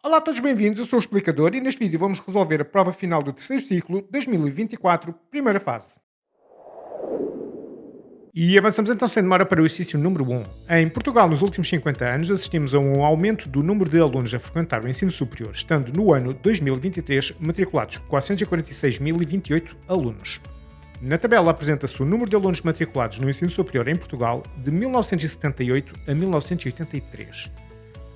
Olá a todos, bem-vindos. Eu sou o Explicador e neste vídeo vamos resolver a prova final do terceiro ciclo 2024, primeira fase. E avançamos então sem demora para o exercício número 1. Em Portugal, nos últimos 50 anos, assistimos a um aumento do número de alunos a frequentar o ensino superior, estando no ano 2023 matriculados 446.028 alunos. Na tabela apresenta-se o número de alunos matriculados no ensino superior em Portugal de 1978 a 1983.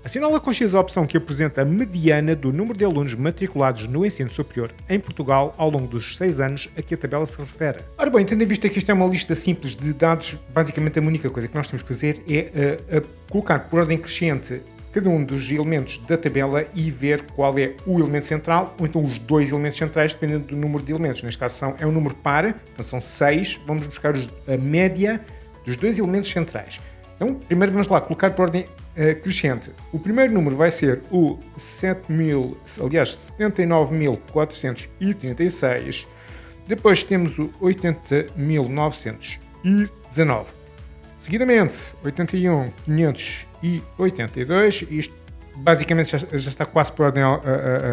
Assinala com X a opção que apresenta a mediana do número de alunos matriculados no ensino superior em Portugal ao longo dos 6 anos a que a tabela se refere. Ora bem, tendo em vista que isto é uma lista simples de dados, basicamente a única coisa que nós temos que fazer é colocar por ordem crescente cada um dos elementos da tabela e ver qual é o elemento central, ou então os dois elementos centrais, dependendo do número de elementos. Neste caso é um número par, então são 6, vamos buscar a média dos dois elementos centrais. Então, primeiro vamos lá colocar por ordem crescente. O primeiro número vai ser o 79.436. Depois temos o 80.919. Seguidamente, 81.582. Isto basicamente já está quase por ordem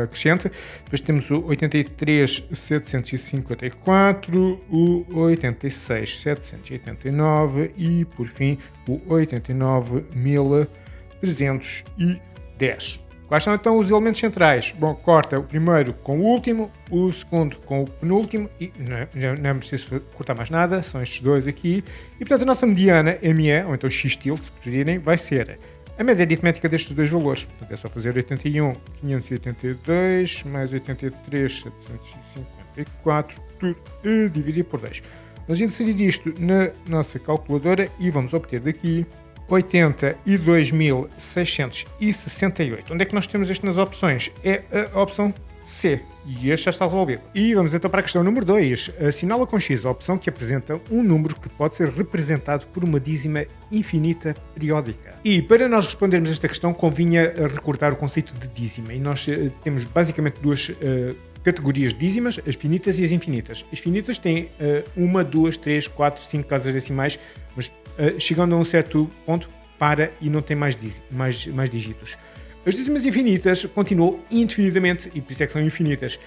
crescente. Depois temos o 83.754, o 86.789 e, por fim, o 89.310. Quais são então os elementos centrais? Bom, corta o primeiro com o último, o segundo com o penúltimo e não é preciso cortar mais nada, são estes dois aqui. E portanto a nossa mediana, ME, ou então X-til, se preferirem, vai ser a média aritmética destes dois valores. Portanto é só fazer 81.582 mais 83.754, tudo dividir por 2. Vamos inserir isto na nossa calculadora e vamos obter daqui 82.668. Onde é que nós temos isto nas opções? É a opção C. E este já está resolvido. E vamos então para a questão número 2. Assinala com X a opção que apresenta um número que pode ser representado por uma dízima infinita periódica. E para nós respondermos esta questão, convinha recordar o conceito de dízima. E nós temos basicamente duas categorias de dízimas, as finitas e as infinitas. As finitas têm 1, 2, 3, 4, 5 casas decimais, mas chegando a um certo ponto, para e não tem mais dígitos. As dízimas infinitas continuam indefinidamente e por isso é que são infinitas.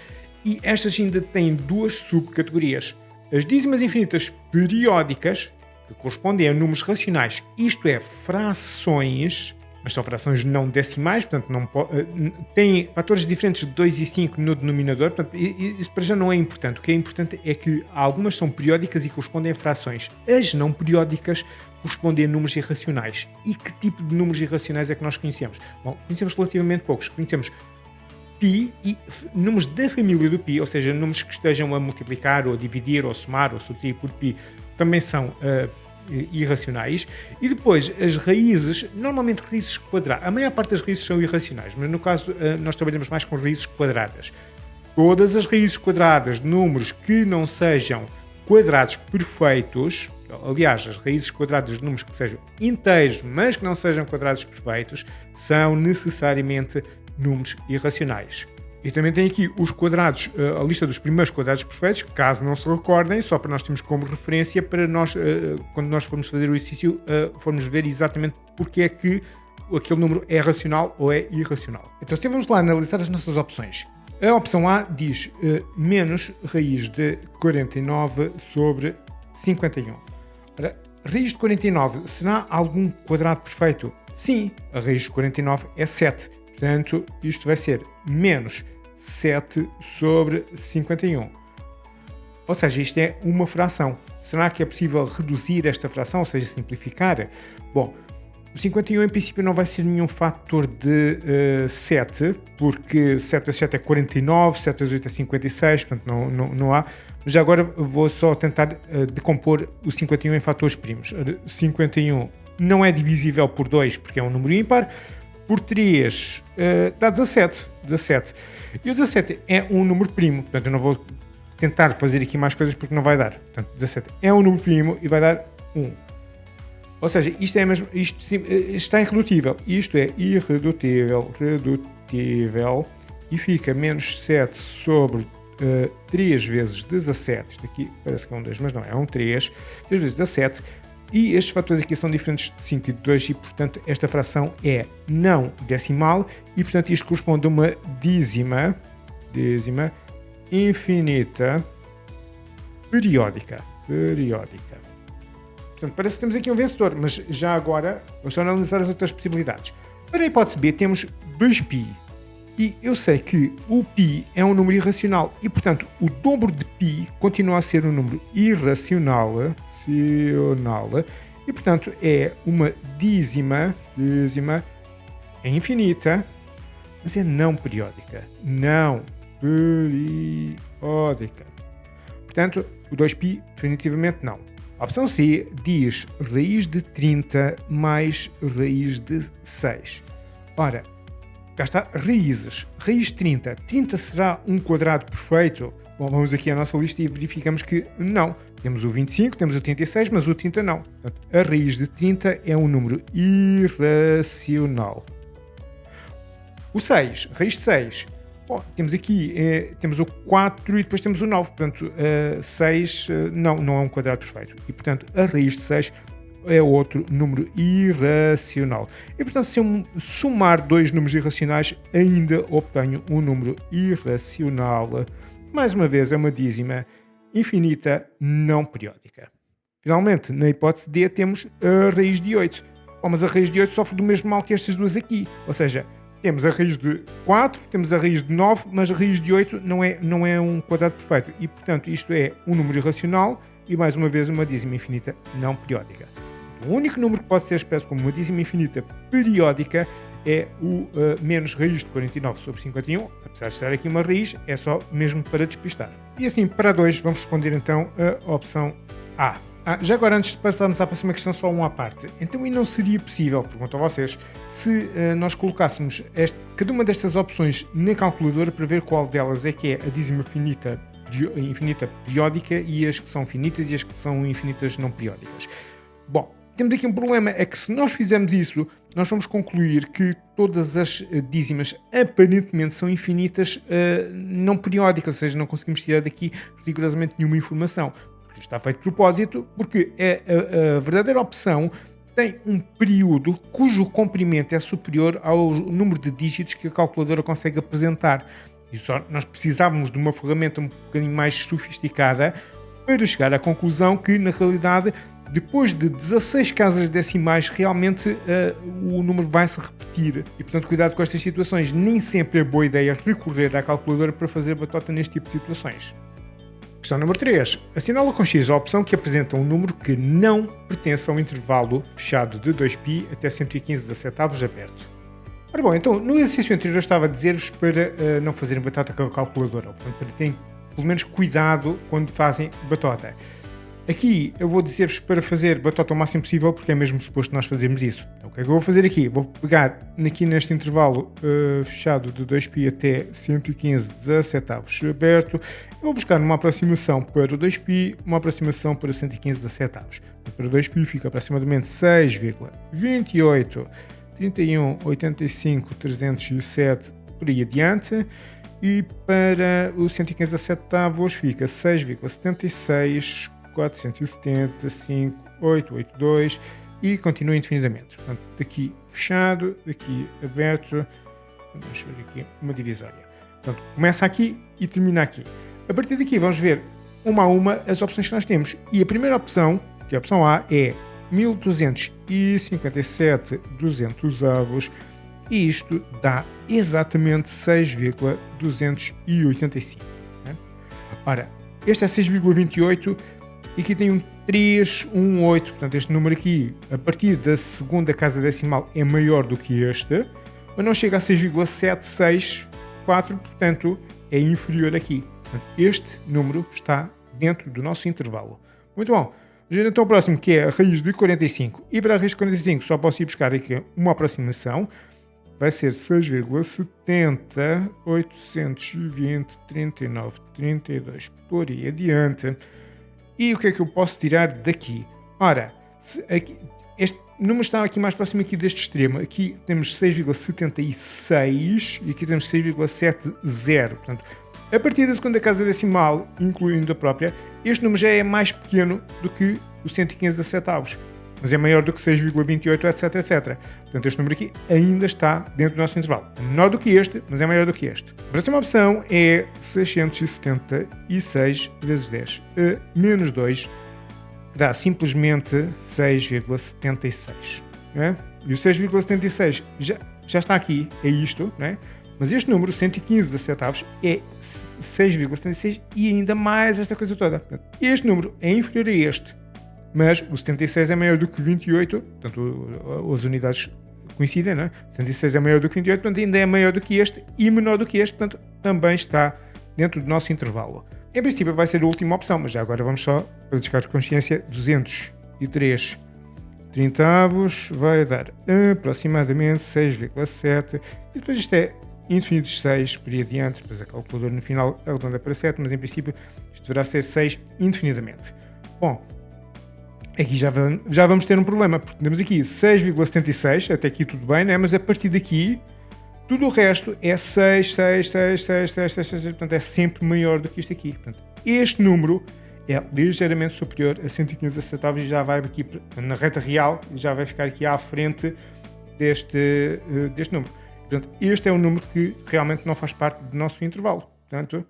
E estas ainda têm duas subcategorias. As dízimas infinitas periódicas, que correspondem a números racionais, isto é, frações, mas são frações não decimais, portanto têm fatores diferentes de 2 e 5 no denominador, portanto isso para já não é importante. O que é importante é que algumas são periódicas e correspondem a frações. As não periódicas correspondem a números irracionais. E que tipo de números irracionais é que nós conhecemos? Bom, conhecemos relativamente poucos. Conhecemos π e números da família do π, ou seja, números que estejam a multiplicar, ou a dividir, ou somar, ou subtrair por π, também são irracionais. E depois as raízes, normalmente raízes quadradas. A maior parte das raízes são irracionais, mas no caso nós trabalhamos mais com raízes quadradas. Todas as raízes quadradas de números que não sejam quadrados perfeitos, aliás, as raízes quadradas de números que sejam inteiros, mas que não sejam quadrados perfeitos, são necessariamente números irracionais. E também tem aqui os quadrados, a lista dos primeiros quadrados perfeitos, caso não se recordem, só para nós termos como referência, para nós, quando nós formos fazer o exercício, formos ver exatamente porque é que aquele número é racional ou é irracional. Então, se vamos lá analisar as nossas opções. A opção A diz menos raiz de 49 sobre 51. Ora, raiz de 49, será algum quadrado perfeito? Sim, a raiz de 49 é 7. Portanto, isto vai ser menos 7 sobre 51. Ou seja, isto é uma fração. Será que é possível reduzir esta fração, ou seja, simplificar? Bom, o 51 em princípio não vai ser nenhum fator de 7, porque 7 vezes 7 é 49, 7 vezes 8 é 56, portanto não há. Já agora vou só tentar decompor o 51 em fatores primos. 51 não é divisível por 2 porque é um número ímpar, por 3 dá 17. E o 17 é um número primo, portanto eu não vou tentar fazer aqui mais coisas porque não vai dar. Portanto, 17 é um número primo e vai dar 1. Ou seja, isto está irredutível. Isto é irredutível, e fica menos 7 sobre 3 vezes 17. Isto aqui parece que é um 2, mas não é um 3. 3 vezes 17 E estes fatores aqui são diferentes de 5 e de 2 e, portanto, esta fração é não decimal e, portanto, isto corresponde a uma dízima infinita periódica. Portanto, parece que temos aqui um vencedor, mas já agora vamos analisar as outras possibilidades. Para a hipótese B temos 2π. E eu sei que o π é um número irracional e, portanto, o dobro de π continua a ser um número irracional e, portanto, é uma dízima é infinita, mas é não periódica. Não periódica. Portanto, o 2π definitivamente não. A opção C diz raiz de 30 mais raiz de 6. Ora, cá está, raízes. Raiz de 30. 30 será um quadrado perfeito? Bom, vamos aqui à nossa lista e verificamos que não. Temos o 25, temos o 36, mas o 30 não. Portanto, a raiz de 30 é um número irracional. O 6, raiz de 6. Bom, temos aqui temos o 4 e depois temos o 9. Portanto, 6 não é um quadrado perfeito. E, portanto, a raiz de 6 é outro número irracional. E, portanto, se eu somar dois números irracionais, ainda obtenho um número irracional. Mais uma vez, é uma dízima infinita não periódica. Finalmente, na hipótese D, temos a raiz de 8. Bom, mas a raiz de 8 sofre do mesmo mal que estas duas aqui. Ou seja, temos a raiz de 4, temos a raiz de 9, mas a raiz de 8 não é um quadrado perfeito. E, portanto, isto é um número irracional e, mais uma vez, uma dízima infinita não periódica. O único número que pode ser expresso como uma dízima infinita periódica é o menos raiz de 49 sobre 51. Apesar de estar aqui uma raiz, é só mesmo para despistar. E assim, para 2, vamos responder então a opção A. Já agora, antes de passarmos à próxima questão, só uma à parte. Então, e não seria possível, pergunto a vocês, se nós colocássemos cada uma destas opções na calculadora para ver qual delas é que é a dízima infinita periódica e as que são finitas e as que são infinitas não periódicas? Bom, temos aqui um problema, é que se nós fizermos isso, nós vamos concluir que todas as dízimas aparentemente são infinitas não periódicas, ou seja, não conseguimos tirar daqui rigorosamente nenhuma informação. Está feito de propósito, porque a verdadeira opção tem um período cujo comprimento é superior ao número de dígitos que a calculadora consegue apresentar. E só nós precisávamos de uma ferramenta um bocadinho mais sofisticada para chegar à conclusão que, na realidade, depois de 16 casas decimais, realmente o número vai se repetir. E, portanto, cuidado com estas situações. Nem sempre é boa ideia recorrer à calculadora para fazer batota neste tipo de situações. Questão número 3. Assinala com X a opção que apresenta um número que não pertence ao intervalo fechado de 2π até 115/17 aberto. Ora bom, então, no exercício anterior eu estava a dizer-vos para não fazerem batota com a calculadora, portanto, para terem pelo menos cuidado quando fazem batota. Aqui eu vou dizer-vos para fazer batota o máximo possível, porque é mesmo suposto nós fazermos isso. Então, o que é que eu vou fazer aqui? Vou pegar aqui neste intervalo fechado de 2π até 115/17 aberto. Eu vou buscar uma aproximação para o 2π, uma aproximação para 115/17. Para o 2π fica aproximadamente 6,28, 31, 85, 307 por aí adiante. E para o 115/17 fica 6,76, 470, 882 e continua indefinidamente. Portanto, daqui fechado, daqui aberto. Vamos ver aqui uma divisória. Portanto, começa aqui e termina aqui. A partir daqui vamos ver uma a uma as opções que nós temos. E a primeira opção, que é a opção A, é 1257 avos. E isto dá exatamente 6,285. Né? Ora, este é 6,28 e aqui tem um 318. Portanto, este número aqui, a partir da segunda casa decimal, é maior do que este, mas não chega a 6,764, portanto, é inferior aqui. Portanto, este número está dentro do nosso intervalo. Muito bom. Vamos ver então o próximo, que é a raiz de 45. E para a raiz de 45 só posso ir buscar aqui uma aproximação. Vai ser 6,70, 820, 39, 32, por aí adiante. E o que é que eu posso tirar daqui? Ora, este número está aqui mais próximo aqui deste extremo. Aqui temos 6,76 e aqui temos 6,70. Portanto, a partir da segunda casa decimal, incluindo a própria, este número já é mais pequeno do que o 115/17. mas é maior do que 6,28, etc, etc. Portanto, este número aqui ainda está dentro do nosso intervalo. É menor do que este, mas é maior do que este. A próxima opção é 676 vezes 10 menos 2, que dá simplesmente 6,76. Né? E o 6,76 já está aqui, é isto, né? Mas este número, 115 centavos, é 6,76 e ainda mais esta coisa toda. Este número é inferior a este, mas o 76 é maior do que 28, portanto as unidades coincidem, né? 76 é maior do que 28, portanto ainda é maior do que este e menor do que este, portanto também está dentro do nosso intervalo. Em princípio vai ser a última opção, mas já agora vamos só, para descargar de consciência, 203 trinavos vai dar aproximadamente 6,7 e depois isto é indefinido de 6 por aí adiante, depois a calculadora no final arredonda para 7, mas em princípio isto deverá ser 6 indefinidamente. Bom, aqui já vamos ter um problema, porque temos aqui 6,76, até aqui tudo bem, né? Mas a partir daqui tudo o resto é 6, 6, 6, 6, 6, 6, 6, portanto é sempre maior do que isto aqui. Portanto, este número é ligeiramente superior a 115 centavos e já vai aqui na reta real, já vai ficar aqui à frente deste número. Portanto, este é um número que realmente não faz parte do nosso intervalo. Portanto,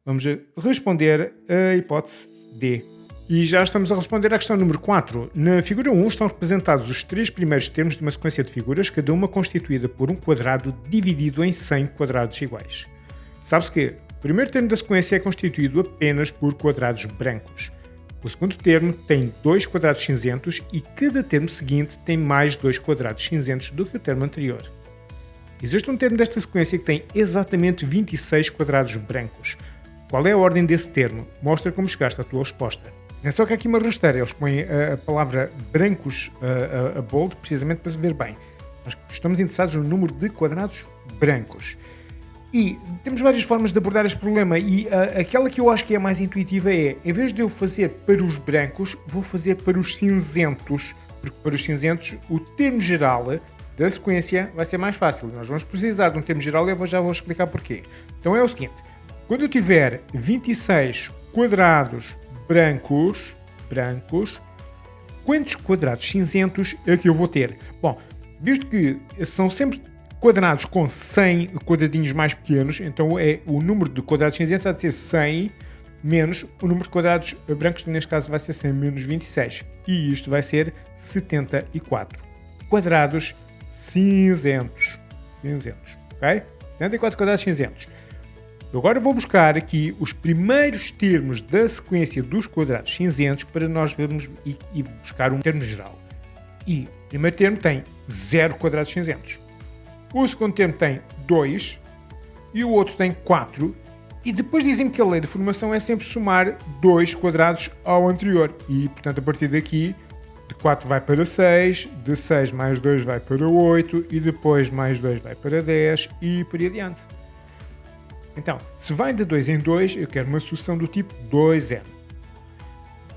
vamos responder a hipótese D. E já estamos a responder à questão número 4. Na figura 1 estão representados os 3 primeiros termos de uma sequência de figuras, cada uma constituída por um quadrado dividido em 100 quadrados iguais. Sabe-se que o primeiro termo da sequência é constituído apenas por quadrados brancos. O segundo termo tem 2 quadrados cinzentos e cada termo seguinte tem mais 2 quadrados cinzentos do que o termo anterior. Existe um termo desta sequência que tem exatamente 26 quadrados brancos. Qual é a ordem desse termo? Mostra como chegaste à tua resposta. É só que aqui uma rasteira, eles põem a palavra brancos a bold, precisamente para se ver bem. Nós estamos interessados no número de quadrados brancos. E temos várias formas de abordar este problema e aquela que eu acho que é mais intuitiva é, em vez de eu fazer para os brancos, vou fazer para os cinzentos, porque para os cinzentos o termo geral da sequência vai ser mais fácil. Nós vamos precisar de um termo geral e eu já vou explicar porquê. Então é o seguinte, quando eu tiver 26 quadrados brancos, quantos quadrados cinzentos é que eu vou ter? Bom, visto que são sempre quadrados com 100 quadradinhos mais pequenos, então o número de quadrados cinzentos vai ser 100 menos o número de quadrados brancos, que neste caso vai ser 100 menos 26. E isto vai ser 74 quadrados cinzentos. Ok? 74 quadrados cinzentos. Agora vou buscar aqui os primeiros termos da sequência dos quadrados cinzentos para nós vermos e buscar um termo geral. E o primeiro termo tem 0 quadrados cinzentos. O segundo termo tem 2 e o outro tem 4. E depois dizem que a lei de formação é sempre somar 2 quadrados ao anterior. E, portanto, a partir daqui, de 4 vai para 6, de 6 mais 2 vai para 8 e depois mais 2 vai para 10 e por aí adiante. Então, se vai de 2 em 2, eu quero uma sucessão do tipo 2n.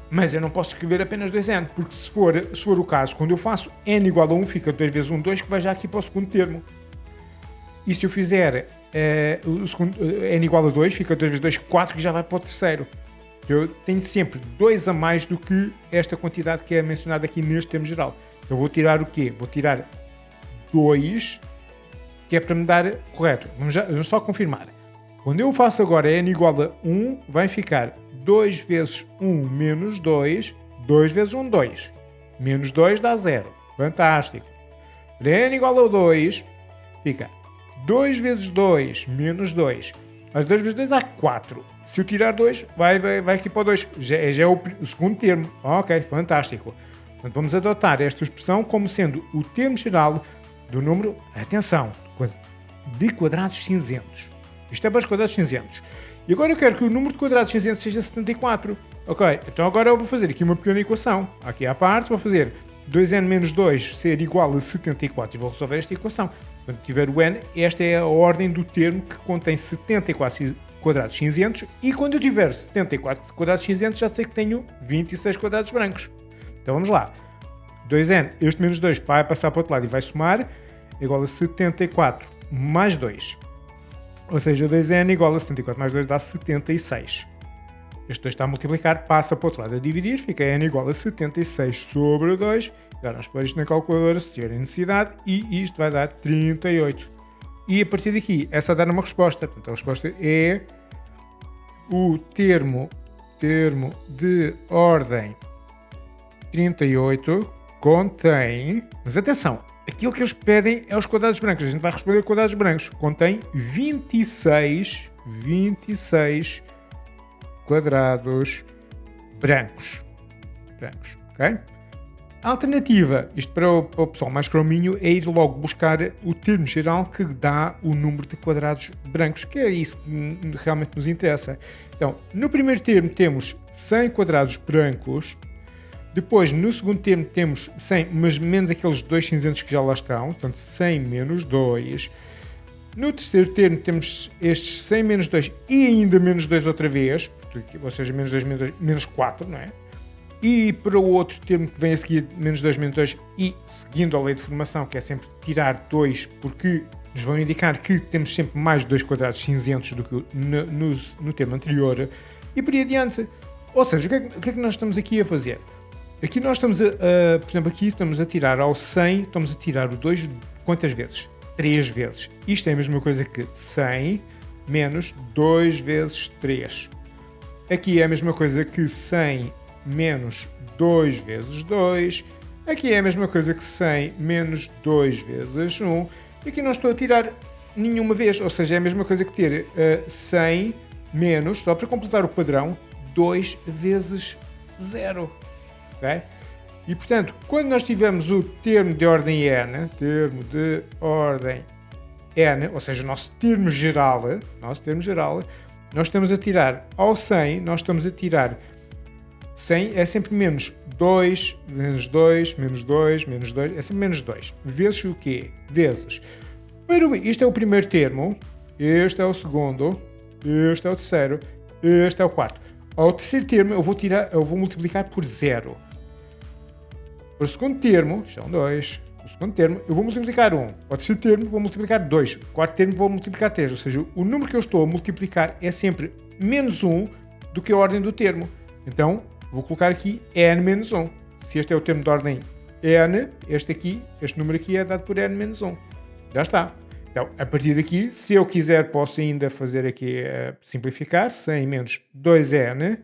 Mas eu não posso escrever apenas 2n, porque se for o caso, quando eu faço n igual a 1, fica 2 vezes 1, 2, que vai já aqui para o segundo termo. E se eu fizer n igual a 2, fica 2 vezes 2, 4, que já vai para o terceiro. Eu tenho sempre 2 a mais do que esta quantidade que é mencionada aqui neste termo geral. Eu vou tirar o quê? Vou tirar 2, que é para me dar correto. Vamos só confirmar. Quando eu faço agora n igual a 1, vai ficar 2 vezes 1 menos 2, 2 vezes 1, 2. Menos 2 dá 0. Fantástico. Para n igual a 2, fica 2 vezes 2 menos 2. Mas 2 vezes 2 dá 4. Se eu tirar 2, vai aqui para o 2. Já é o segundo termo. Ok, fantástico. Portanto, vamos adotar esta expressão como sendo o termo geral do número, atenção, de quadrados cinzentos. Isto é para os quadrados cinzentos. E agora eu quero que o número de quadrados cinzentos seja 74. Ok, então agora eu vou fazer aqui uma pequena equação. Aqui à parte vou fazer 2n menos 2 ser igual a 74 e vou resolver esta equação. Quando tiver o n, esta é a ordem do termo que contém 74 quadrados cinzentos e quando eu tiver 74 quadrados cinzentos já sei que tenho 26 quadrados brancos. Então vamos lá. 2n, este menos 2 vai passar para o outro lado e vai somar, igual a 74 mais 2. Ou seja, 2n igual a 74 mais 2 dá 76. Este 2 está a multiplicar, passa para o outro lado a dividir, fica n igual a 76 sobre 2. Agora vamos pôr isto na calculadora se tiverem necessidade e isto vai dar 38. E a partir daqui é só dar uma resposta. Portanto, a resposta é o termo de ordem 38 contém, mas atenção, aquilo que eles pedem é os quadrados brancos. A gente vai responder quadrados brancos. Contém 26 quadrados brancos. Ok? A alternativa, isto para o pessoal mais crominho, é ir logo buscar o termo geral que dá o número de quadrados brancos, que é isso que realmente nos interessa. Então, no primeiro termo temos 100 quadrados brancos. Depois, no segundo termo, temos 100, mas menos aqueles dois cinzentos que já lá estão. Portanto, 100 menos 2. No terceiro termo, temos estes 100 menos 2 e ainda menos 2 outra vez. Ou seja, menos 2, menos 4, não é? E para o outro termo que vem a seguir, menos 2, menos 2, e seguindo a lei de formação, que é sempre tirar 2, porque nos vão indicar que temos sempre mais 2 quadrados cinzentos do que no termo anterior. E por aí adiante. Ou seja, o que é que nós estamos aqui a fazer? Aqui nós estamos por exemplo, aqui estamos a tirar ao 100, estamos a tirar o 2 quantas vezes? 3 vezes. Isto é a mesma coisa que 100 menos 2 vezes 3. Aqui é a mesma coisa que 100 menos 2 vezes 2. Aqui é a mesma coisa que 100 menos 2 vezes 1. E aqui não estou a tirar nenhuma vez, ou seja, é a mesma coisa que ter 100 menos, só para completar o padrão, 2 vezes 0. Okay? E portanto, quando nós tivermos o termo de ordem n, ou seja, o nosso termo geral, nós estamos a tirar ao 100, nós estamos a tirar 100 é sempre menos 2, menos 2, menos 2, menos 2, é sempre menos 2. Vezes o quê? Vezes. Isto é o primeiro termo, este é o segundo, este é o terceiro, este é o quarto. Ao terceiro termo eu vou multiplicar por 0. Para o segundo termo, isto é um 2, o segundo termo eu vou multiplicar 1. Ao terceiro termo vou multiplicar 2. O quarto termo vou multiplicar 3. Ou seja, o número que eu estou a multiplicar é sempre menos 1 do que a ordem do termo. Então, vou colocar aqui n menos 1. Se este é o termo de ordem n, este número aqui é dado por n menos 1. Já está. Então, a partir daqui, se eu quiser, posso ainda fazer aqui, simplificar. 100 menos 2n,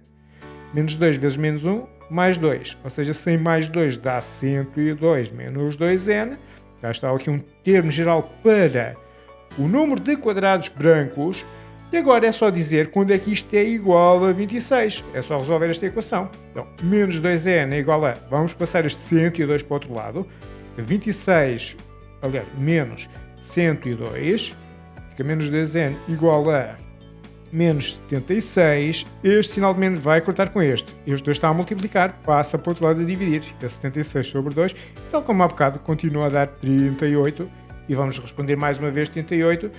menos 2 vezes menos 1, mais 2. Ou seja, 100 mais 2 dá 102 menos 2n. Já está aqui um termo geral para o número de quadrados brancos. E agora é só dizer quando é que isto é igual a 26. É só resolver esta equação. Então, menos 2n é igual a... Vamos passar este 102 para o outro lado. 26, aliás, menos 102. Fica menos 2n igual a menos 76. Este sinal de menos vai cortar com este. Este 2 está a multiplicar, passa para o outro lado a dividir. Fica 76 sobre 2. E tal como há bocado, continua a dar 38. E vamos responder mais uma vez 38.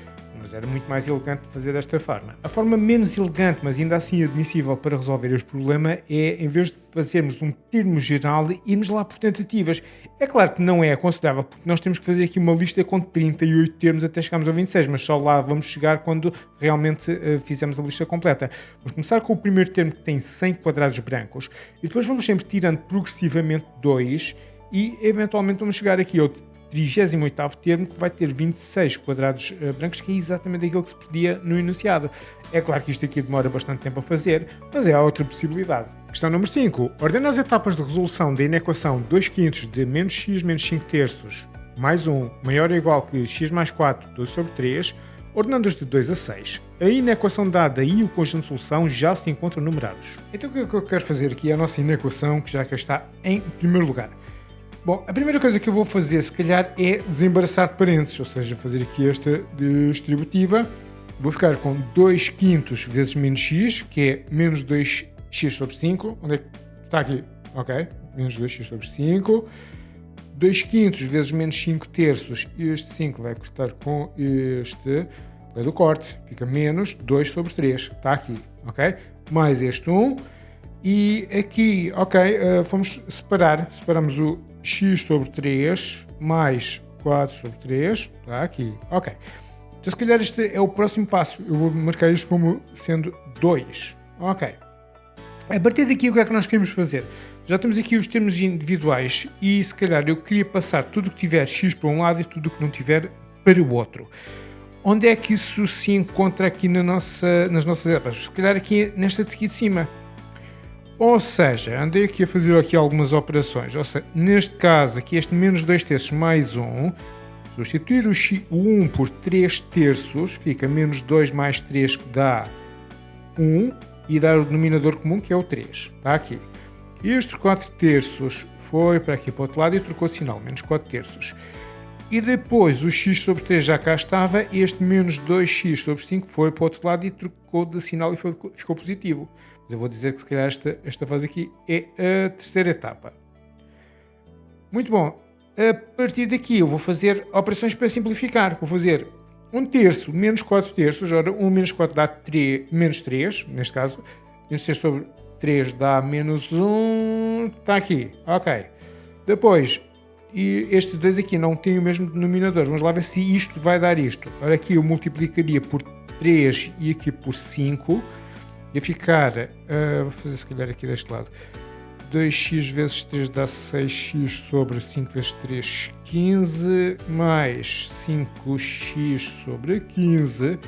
Mas era muito mais elegante fazer desta forma. A forma menos elegante, mas ainda assim admissível para resolver este problema é, em vez de fazermos um termo geral, irmos lá por tentativas. É claro que não é aconselhável, porque nós temos que fazer aqui uma lista com 38 termos até chegarmos ao 26, mas só lá vamos chegar quando realmente fizermos a lista completa. Vamos começar com o primeiro termo, que tem 100 quadrados brancos, e depois vamos sempre tirando progressivamente 2, e eventualmente vamos chegar aqui ao 38º termo, que vai ter 26 quadrados brancos, que é exatamente aquilo que se pedia no enunciado. É claro que isto aqui demora bastante tempo a fazer, mas é a outra possibilidade. Questão número 5. Ordena as etapas de resolução da inequação 2/5 de menos x menos 5 terços mais 1 maior ou igual que x mais 4, 2 sobre 3, ordenando-os de 2 a 6. A inequação dada e o conjunto de solução já se encontram numerados. Então o que eu quero fazer aqui é a nossa inequação, que já cá está em primeiro lugar. Bom, a primeira coisa que eu vou fazer, se calhar, é desembaraçar de parênteses, ou seja, fazer aqui esta distributiva. Vou ficar com 2/5 vezes menos x, que é menos 2x sobre 5. Onde é que está aqui? Ok, menos 2x sobre 5. 2/5 vezes menos 5 terços, este 5 vai cortar com este, lei do corte, fica menos 2 sobre 3, está aqui, ok? Mais este 1. E aqui, ok, vamos separamos o x sobre 3 mais 4 sobre 3, está aqui, ok. Então se calhar este é o próximo passo, eu vou marcar isto como sendo 2, ok. A partir daqui, o que é que nós queremos fazer? Já temos aqui os termos individuais e, se calhar, eu queria passar tudo o que tiver x para um lado e tudo o que não tiver para o outro. Onde é que isso se encontra aqui nas nossas etapas? Se calhar aqui nesta daqui de cima. Ou seja, andei aqui a fazer aqui algumas operações. Ou seja, neste caso, aqui este menos 2 terços mais 1, substituir o 1 por 3 terços, fica menos 2 mais 3 que dá 1, e dar o denominador comum que é o 3. Está aqui. Este 4 terços foi para aqui para o outro lado e trocou de sinal, menos 4 terços. E depois o x sobre 3 já cá estava, este menos 2x sobre 5 foi para o outro lado e trocou de sinal e ficou positivo. Eu vou dizer que se calhar esta fase aqui é a terceira etapa. Muito bom. A partir daqui eu vou fazer operações para simplificar. Vou fazer 1 terço menos 4 terços. Ora, 1 menos 4 dá menos 3, neste caso. Menos 3 sobre 3 dá menos 1. Está aqui. Ok. Depois, e estes dois aqui não têm o mesmo denominador. Vamos lá ver se isto vai dar isto. Ora, aqui eu multiplicaria por 3 e aqui por 5. Ia ficar, vou fazer se calhar aqui deste lado, 2x vezes 3 dá 6x sobre 5 vezes 3, 15, mais 5x sobre 15,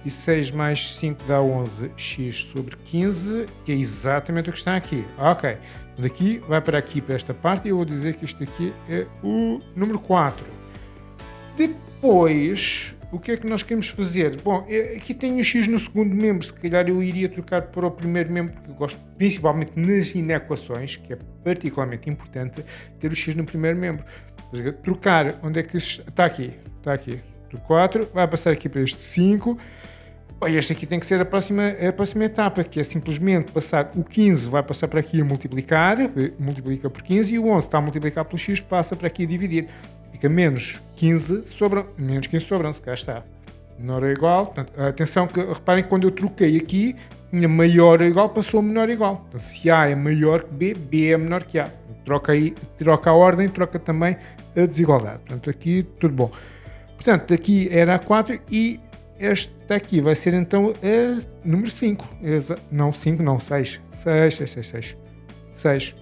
e 6 mais 5 dá 11x sobre 15, que é exatamente o que está aqui. Ok, daqui vai para aqui, para esta parte, e eu vou dizer que isto aqui é o número 4. Depois, o que é que nós queremos fazer? Bom, aqui tenho o x no segundo membro, se calhar eu iria trocar para o primeiro membro, porque eu gosto principalmente nas inequações, que é particularmente importante, ter o x no primeiro membro. Ou seja, trocar, onde é que isso está aqui? Está aqui, do 4, vai passar aqui para este 5. Este aqui tem que ser a próxima etapa, que é simplesmente passar o 15, vai passar para aqui a multiplicar, multiplica por 15, e o 11 está a multiplicar pelo x, passa para aqui a dividir. Fica menos 15 sobram-se, cá está. Menor ou igual. Portanto, atenção que reparem que quando eu troquei aqui, tinha maior ou igual, passou a menor ou igual. Portanto, se A é maior que B, B é menor que A. Troca a ordem, troca também a desigualdade. Portanto, aqui tudo bom. Portanto, aqui era a 4 e esta aqui vai ser então a número 5. Não, 5 não, 6. 6.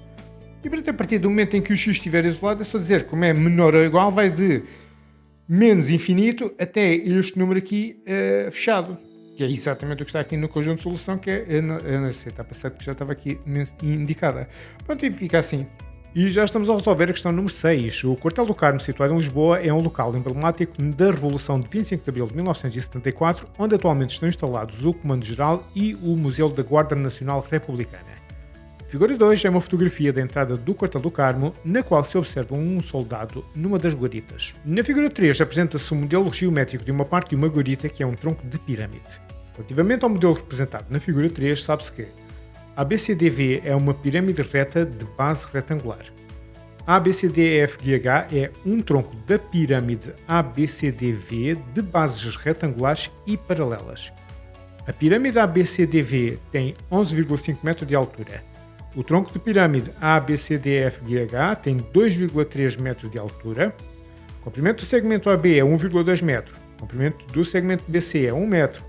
E portanto, a partir do momento em que o x estiver isolado, é só dizer como é menor ou igual, vai de menos infinito até este número aqui fechado, que é exatamente o que está aqui no conjunto de solução, que é nessa etapa 7 que já estava aqui indicada. Pronto, e fica assim. E já estamos a resolver a questão número 6. O Quartel do Carmo, situado em Lisboa, é um local emblemático da Revolução de 25 de Abril de 1974, onde atualmente estão instalados o Comando-Geral e o Museu da Guarda Nacional Republicana. Figura 2 é uma fotografia da entrada do Quartel do Carmo, na qual se observa um soldado numa das guaritas. Na figura 3 apresenta-se um modelo geométrico de uma parte de uma guarita que é um tronco de pirâmide. Relativamente ao modelo representado na figura 3, sabe-se que a ABCDV é uma pirâmide reta de base retangular. A ABCDEFGH é um tronco da pirâmide ABCDV de bases retangulares e paralelas. A pirâmide ABCDV tem 11,5 metros de altura. O tronco de pirâmide ABCDFGH tem 2,3 metros de altura. O comprimento do segmento AB é 1,2 metro. O comprimento do segmento BC é 1 metro.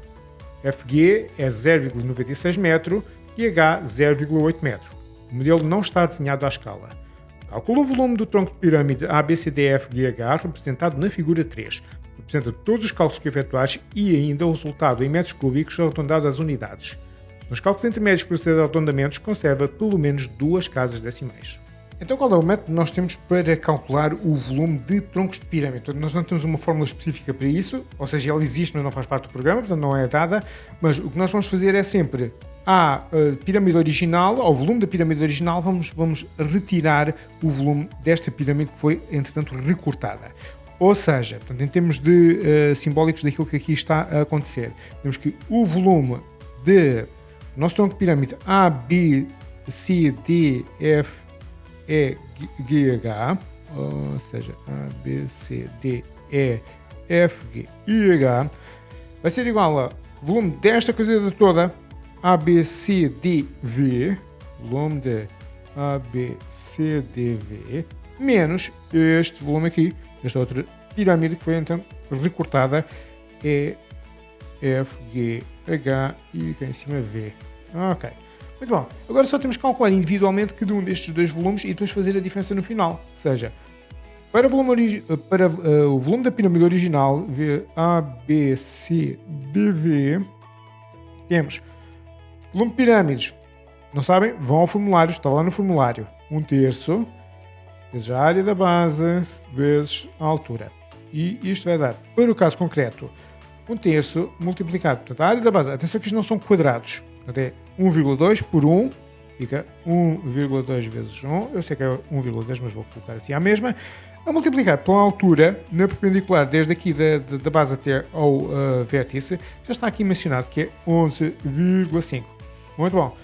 FG é 0,96 metro e H 0,8 metro. O modelo não está desenhado à escala. Calcula o volume do tronco de pirâmide ABCDFGH representado na figura 3. Representa todos os cálculos que efetuares e ainda o resultado em metros cúbicos arredondado às unidades. Nos cálculos intermédios por esses arredondamentos, conserva pelo menos 2 casas decimais. Então, qual é o método que nós temos para calcular o volume de troncos de pirâmide? Então, nós não temos uma fórmula específica para isso, ou seja, ela existe, mas não faz parte do programa, portanto não é dada, mas o que nós vamos fazer é sempre à pirâmide original, ao volume da pirâmide original, vamos retirar o volume desta pirâmide que foi, entretanto, recortada. Ou seja, portanto, em termos de simbólicos daquilo que aqui está a acontecer, temos que o volume de nosso tronco de pirâmide A, B, C, D, F, E, G, H, ou seja, A, B, C, D, E, F, G e H, vai ser igual a volume desta coisa toda, A, B, C, D, V, volume de A, B, C, D, V, menos este volume aqui, esta outra pirâmide que foi então recortada, E, F, G, H e cá em cima V. Ok. Muito bom. Agora só temos que calcular individualmente cada um destes dois volumes e depois fazer a diferença no final. Ou seja, para o volume da pirâmide original, A, B, C, D, V, temos volume de pirâmides. Não sabem? Vão ao formulário, está lá no formulário. 1/3 vezes a área da base vezes a altura. E isto vai dar, para o caso concreto, 1/3 multiplicado, portanto, a área da base. Atenção que isto não são quadrados. Portanto, é 1,2 por 1, fica 1,2 vezes 1. Eu sei que é 1,2, mas vou colocar assim à mesma. A multiplicar pela altura, na perpendicular, desde aqui da base até ao vértice, já está aqui mencionado que é 11,5. Muito bom.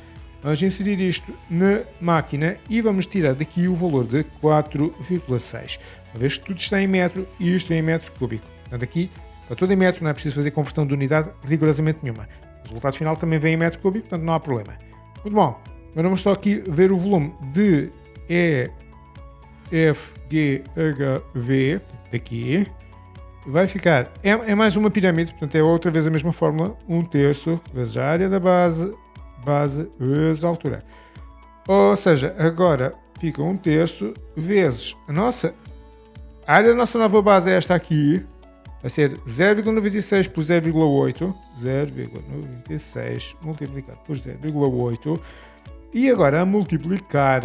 Vamos inserir isto na máquina e vamos tirar daqui o valor de 4,6. Uma vez que tudo está em metro e isto é em metro cúbico. Portanto, aqui, para tudo em metro, não é preciso fazer conversão de unidade rigorosamente nenhuma. O resultado final também vem em metro cúbico, portanto não há problema. Muito bom. Agora vamos só aqui ver o volume de EFGHV, daqui. Vai ficar, é mais uma pirâmide, portanto é outra vez a mesma fórmula, 1/3 vezes a área da base vezes a altura. Ou seja, agora fica 1/3 vezes a área da nossa nova base é esta aqui, vai ser 0,96 por 0,8, 0,96 multiplicado por 0,8, e agora a multiplicar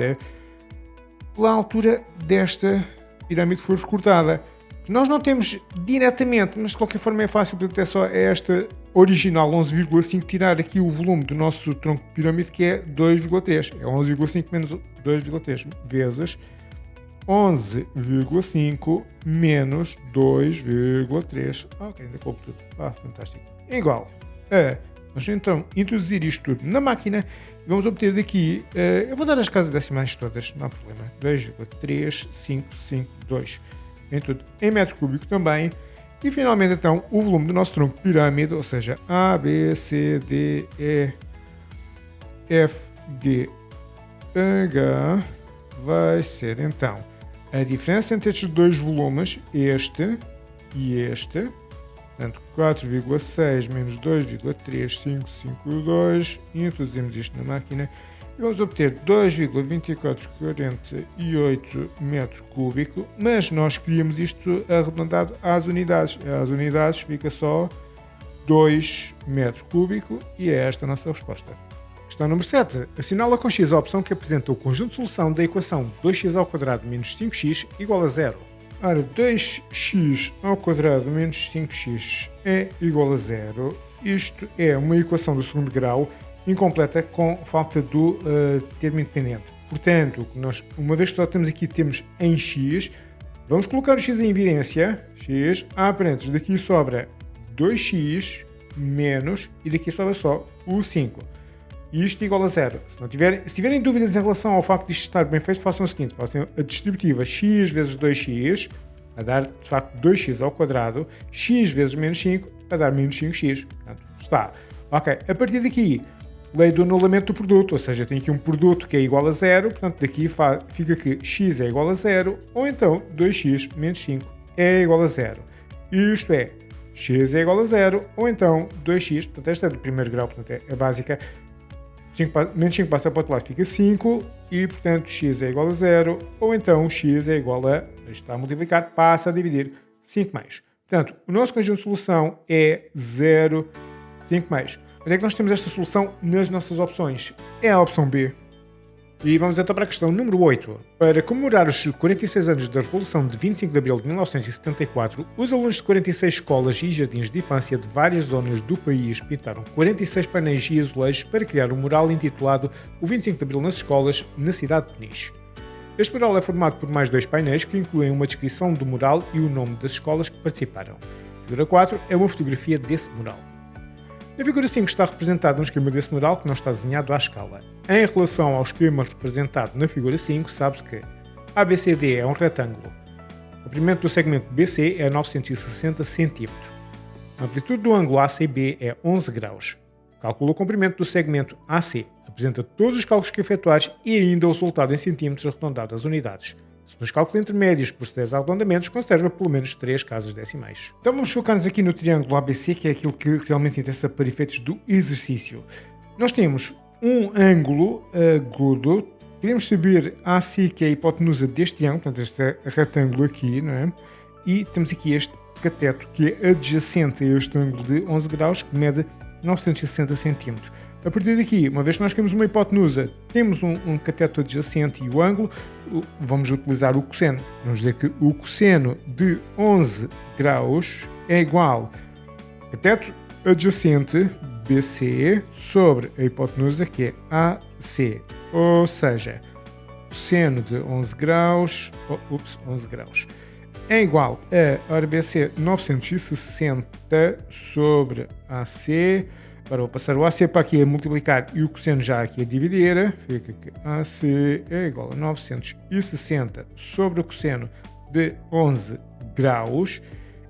pela altura desta pirâmide que foi recortada. Nós não temos diretamente, mas de qualquer forma é fácil, portanto é só esta original 11,5 tirar aqui o volume do nosso tronco de pirâmide, que é 2,3. É 11,5 menos 2,3 vezes 11,5 menos 2,3. Ok, ainda coube tudo. Fantástico. Igual a... Vamos então introduzir isto tudo na máquina e vamos obter daqui, eu vou dar as casas decimais todas, não há problema, 2,3552. Em tudo, em metro cúbico também. E finalmente então o volume do nosso tronco de pirâmide, ou seja, A, B, C, D, E, F, G, H, vai ser então a diferença entre estes dois volumes, este e este. Portanto, 4,6 menos 2,3552, introduzimos isto na máquina e vamos obter 2,2448 metro cúbico, mas nós queríamos isto arredondado às unidades. Às unidades fica só 2 metro cúbico e é esta a nossa resposta. Questão número 7. Assinala com x a opção que apresenta o conjunto de solução da equação 2x² menos 5x igual a 0. Ora, 2x² menos 5x é igual a 0. Isto é uma equação do segundo grau incompleta com falta do termo independente. Portanto, nós, uma vez que só temos aqui temos em x, vamos colocar o x em evidência. X, parênteses, daqui sobra 2x menos, e daqui sobra só o 5. Isto igual a 0. Se tiverem dúvidas em relação ao facto de isto estar bem feito, façam o seguinte: façam a distributiva x vezes 2x, a dar de facto 2x², x vezes menos 5, a dar menos 5x. Portanto, está. Ok, a partir daqui, lei do anulamento do produto, ou seja, tenho aqui um produto que é igual a 0, portanto daqui fica que x é igual a 0, ou então 2x menos 5 é igual a 0. Isto é, x é igual a 0, ou então 2x, portanto esta é do primeiro grau, portanto é básica. Menos 5 passa para o outro lado, fica 5, e portanto x é igual a 0, ou então x é igual a, está a multiplicar, passa a dividir 5 mais. Portanto, o nosso conjunto de solução é 0, 5 mais. Onde é que nós temos esta solução nas nossas opções? É a opção B. E vamos então para a questão número 8. Para comemorar os 46 anos da Revolução de 25 de Abril de 1974, os alunos de 46 escolas e jardins de infância de várias zonas do país pintaram 46 painéis e azulejos para criar um mural intitulado O 25 de Abril nas Escolas, na cidade de Peniche. Este mural é formado por mais 2 painéis que incluem uma descrição do mural e o nome das escolas que participaram. A figura 4 é uma fotografia desse mural. Na figura 5 está representado um esquema desse mural que não está desenhado à escala. Em relação ao esquema representado na figura 5, sabe-se que ABCD é um retângulo. O comprimento do segmento BC é 960 cm. A amplitude do ângulo ACB é 11 graus. Calcula o comprimento do segmento AC. Apresenta todos os cálculos que efetuares e ainda o resultado em centímetros arredondado às unidades. Se nos cálculos intermédios procederes a arredondamentos, conserva pelo menos 3 casas decimais. Então vamos focar-nos aqui no triângulo ABC, que é aquilo que realmente interessa para efeitos do exercício. Nós temos um ângulo agudo. Queremos saber AC, que é a hipotenusa deste ângulo, portanto este retângulo aqui, não é? E temos aqui este cateto que é adjacente a este ângulo de 11 graus, que mede 960 cm. A partir daqui, uma vez que nós temos uma hipotenusa, temos um cateto adjacente e o ângulo, vamos utilizar o cosseno. Vamos dizer que o cosseno de 11 graus é igual a cateto adjacente BC sobre a hipotenusa que é AC. Ou seja, cosseno de 11 graus, 11 graus é igual a, ora, BC 960 sobre AC. Agora vou passar o AC para aqui a multiplicar e o cosseno já aqui a dividir. Fica que AC é igual a 960 sobre o cosseno de 11 graus.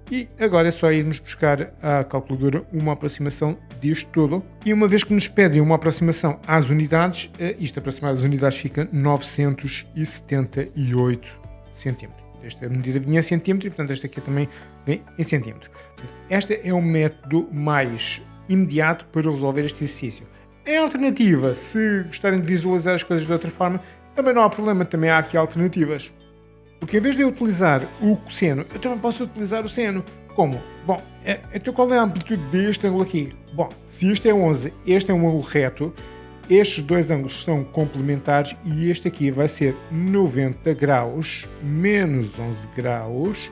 E agora é só irmos buscar à calculadora uma aproximação disto tudo. E uma vez que nos pedem uma aproximação às unidades, isto aproximado às unidades fica 978 centímetros. Esta medida vinha em centímetros e, portanto, esta aqui também vem em centímetros. Este é o método mais imediato para resolver este exercício. Em alternativa, se gostarem de visualizar as coisas de outra forma, também não há problema, também há aqui alternativas. Porque em vez de eu utilizar o cosseno, eu também posso utilizar o seno. Como? Bom, então qual é a amplitude deste ângulo aqui? Bom, se este é 11, este é um ângulo reto, estes dois ângulos são complementares e este aqui vai ser 90 graus menos 11 graus,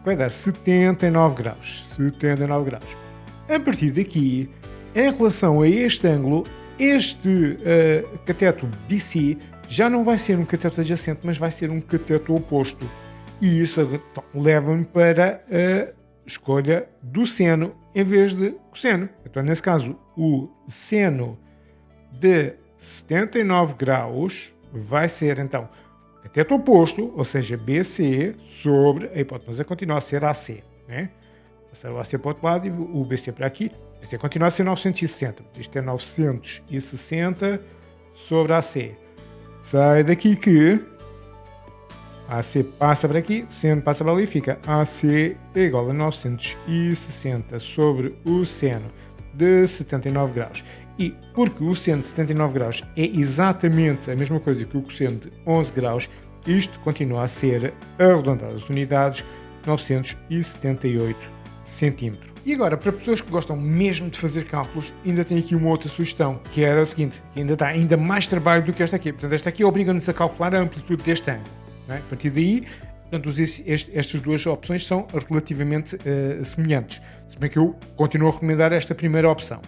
vai dar 79 graus. 79 graus. A partir daqui, em relação a este ângulo, este cateto BC já não vai ser um cateto adjacente, mas vai ser um cateto oposto. E isso então, leva-me para a escolha do seno em vez de cosseno. Então, nesse caso, o seno de 79 graus vai ser, então, cateto oposto, ou seja, BC, sobre a hipotenusa continua a ser AC. Né? Passar o AC para o outro lado e o BC para aqui. O BC continua a ser 960. Isto é 960 sobre AC. Sai daqui que AC passa para aqui, seno passa para ali, fica AC é igual a 960 sobre o seno de 79 graus. E porque o seno de 79 graus é exatamente a mesma coisa que o cosseno de 11 graus, isto continua a ser, arredondado as unidades, 978 centímetros. E agora, para pessoas que gostam mesmo de fazer cálculos, ainda tem aqui uma outra sugestão, que era o seguinte, que ainda dá ainda mais trabalho do que esta aqui. Portanto, esta aqui obriga-nos a calcular a amplitude deste ângulo. Não é? A partir daí, portanto, estas duas opções são relativamente semelhantes. Se bem que eu continuo a recomendar esta primeira opção.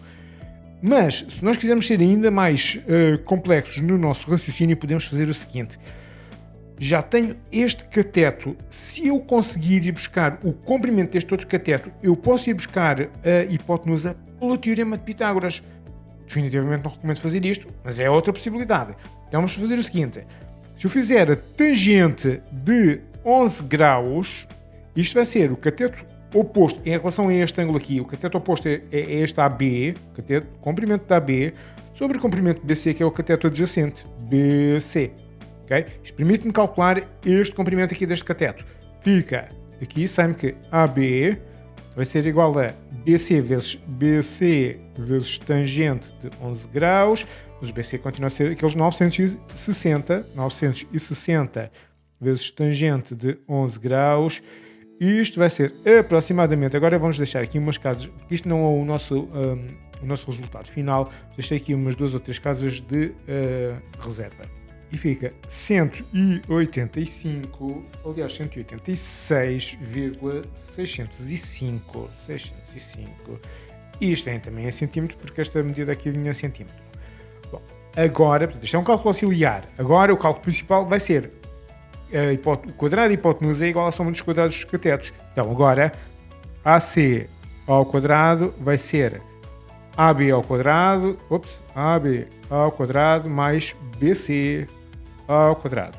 Mas, se nós quisermos ser ainda mais complexos no nosso raciocínio, podemos fazer o seguinte. Já tenho este cateto, se eu conseguir ir buscar o comprimento deste outro cateto, eu posso ir buscar a hipotenusa pelo Teorema de Pitágoras. Definitivamente não recomendo fazer isto, mas é outra possibilidade. Então vamos fazer o seguinte, se eu fizer a tangente de 11 graus, isto vai ser o cateto oposto, em relação a este ângulo aqui, o cateto oposto é este AB, o comprimento da AB, sobre o comprimento BC, que é o cateto adjacente, BC. Okay? Isto permite-me calcular este comprimento aqui deste cateto. Fica, daqui sai-me que AB vai ser igual a BC vezes tangente de 11 graus, mas o BC continua a ser aqueles 960 vezes tangente de 11 graus. E isto vai ser aproximadamente, agora vamos deixar aqui umas casas, porque isto não é o nosso resultado final, deixei aqui umas 2 ou 3 casas de reserva. E fica 185, aliás 186,605. E isto vem também em centímetro, porque esta medida aqui vinha em centímetro. Bom, agora, portanto, isto é um cálculo auxiliar. Agora o cálculo principal vai ser o quadrado da hipotenusa é igual à soma dos quadrados dos catetos. Então agora AC ao quadrado vai ser AB ao quadrado, AB ao quadrado mais BC ao quadrado.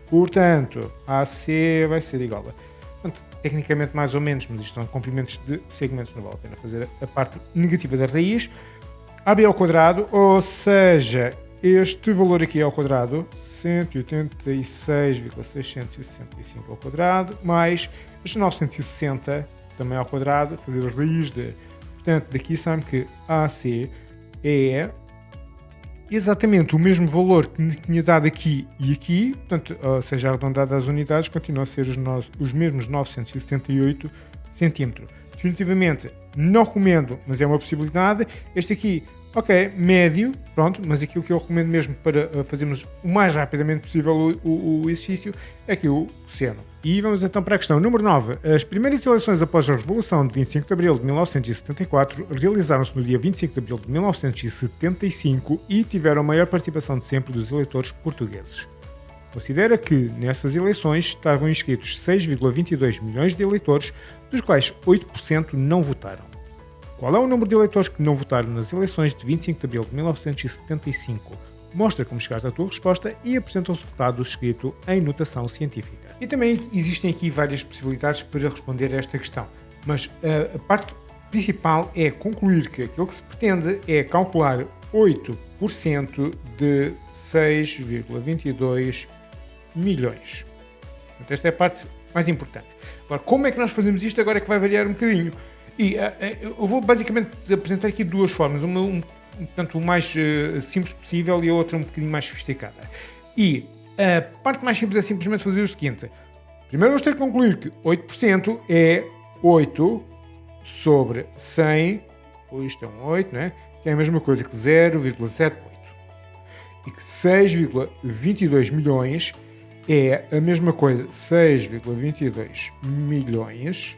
Portanto, AC vai ser igual a... Portanto, tecnicamente mais ou menos, mas isto são comprimentos de segmentos, não vale a pena fazer a parte negativa da raiz. AB ao quadrado, ou seja, este valor aqui ao quadrado, 186,665 ao quadrado, mais este 960 também ao quadrado, fazer a raiz de... Portanto, daqui sabe que AC é exatamente o mesmo valor que nos tinha dado aqui e aqui, portanto, seja arredondado às unidades, continua a ser os mesmos 978 centímetros. Definitivamente não recomendo, mas é uma possibilidade. Este aqui, ok, médio, pronto, mas aquilo que eu recomendo mesmo para fazermos o mais rapidamente possível o exercício é aqui o seno. E vamos então para a questão número 9. As primeiras eleições após a Revolução de 25 de Abril de 1974 realizaram-se no dia 25 de Abril de 1975 e tiveram a maior participação de sempre dos eleitores portugueses. Considera que nessas eleições estavam inscritos 6,22 milhões de eleitores, dos quais 8% não votaram. Qual é o número de eleitores que não votaram nas eleições de 25 de Abril de 1975? Mostra como chegares à tua resposta e apresenta o resultado escrito em notação científica. E também existem aqui várias possibilidades para responder a esta questão, mas a parte principal é concluir que aquilo que se pretende é calcular 8% de 6,22 milhões. Portanto, esta é a parte mais importante. Agora, como é que nós fazemos isto? Agora é que vai variar um bocadinho. E eu vou basicamente apresentar aqui duas formas. Portanto, o mais simples possível e a outra um bocadinho mais sofisticada. E a parte mais simples é simplesmente fazer o seguinte. Primeiro vamos ter que concluir que 8% é 8 sobre 100, ou isto é um 8, não é? Que é a mesma coisa que 0,08. E que 6,22 milhões é a mesma coisa. 6,22 milhões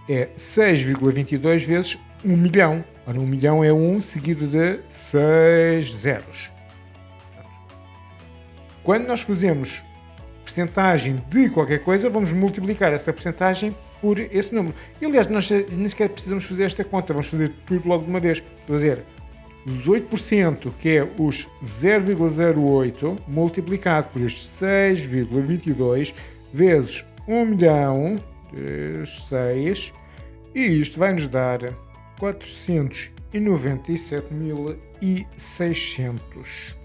é 6,22 vezes 1 milhão. Ora, 1 milhão é 1 seguido de 6 zeros. Quando nós fazemos percentagem de qualquer coisa, vamos multiplicar essa percentagem por esse número. E, aliás, nós nem sequer precisamos fazer esta conta. Vamos fazer tudo logo de uma vez. Vamos fazer os 8%, que é os 0,08, multiplicado por estes 6,22, vezes 1 milhão, 6, e isto vai nos dar 497.600.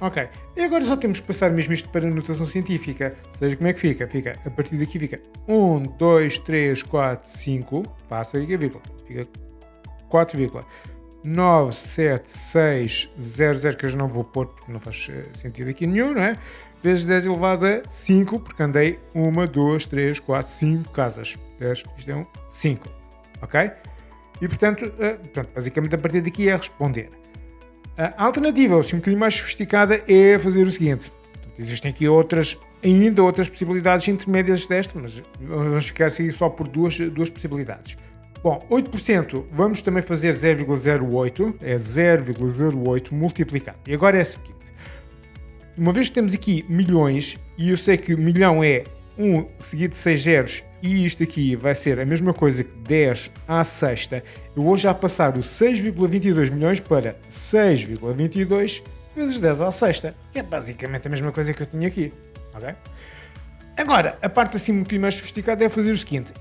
Ok, e agora só temos que passar mesmo isto para a notação científica. Ou seja, como é que fica? Fica, a partir daqui fica 1, 2, 3, 4, 5, passa aqui a vírgula, fica 4,97600, que eu já não vou pôr porque não faz sentido aqui nenhum, não é? Vezes 10 elevado a 5, porque andei 1, 2, 3, 4, 5 casas. 10, isto é 5, ok? E portanto, basicamente a partir daqui é responder. A alternativa, assim um bocadinho mais sofisticada, é fazer o seguinte. Portanto, existem aqui ainda outras possibilidades intermédias desta, mas vamos ficar assim só por duas possibilidades. Bom, 8%, vamos também fazer 0,08, é 0,08 multiplicado. E agora é o seguinte, uma vez que temos aqui milhões, e eu sei que milhão é 1 seguido de 6 zeros, e isto aqui vai ser a mesma coisa que 10 à sexta, eu vou já passar os 6,22 milhões para 6,22 vezes 10 à sexta, que é basicamente a mesma coisa que eu tinha aqui, ok? Agora, a parte assim um bocadinho mais sofisticada é fazer o seguinte,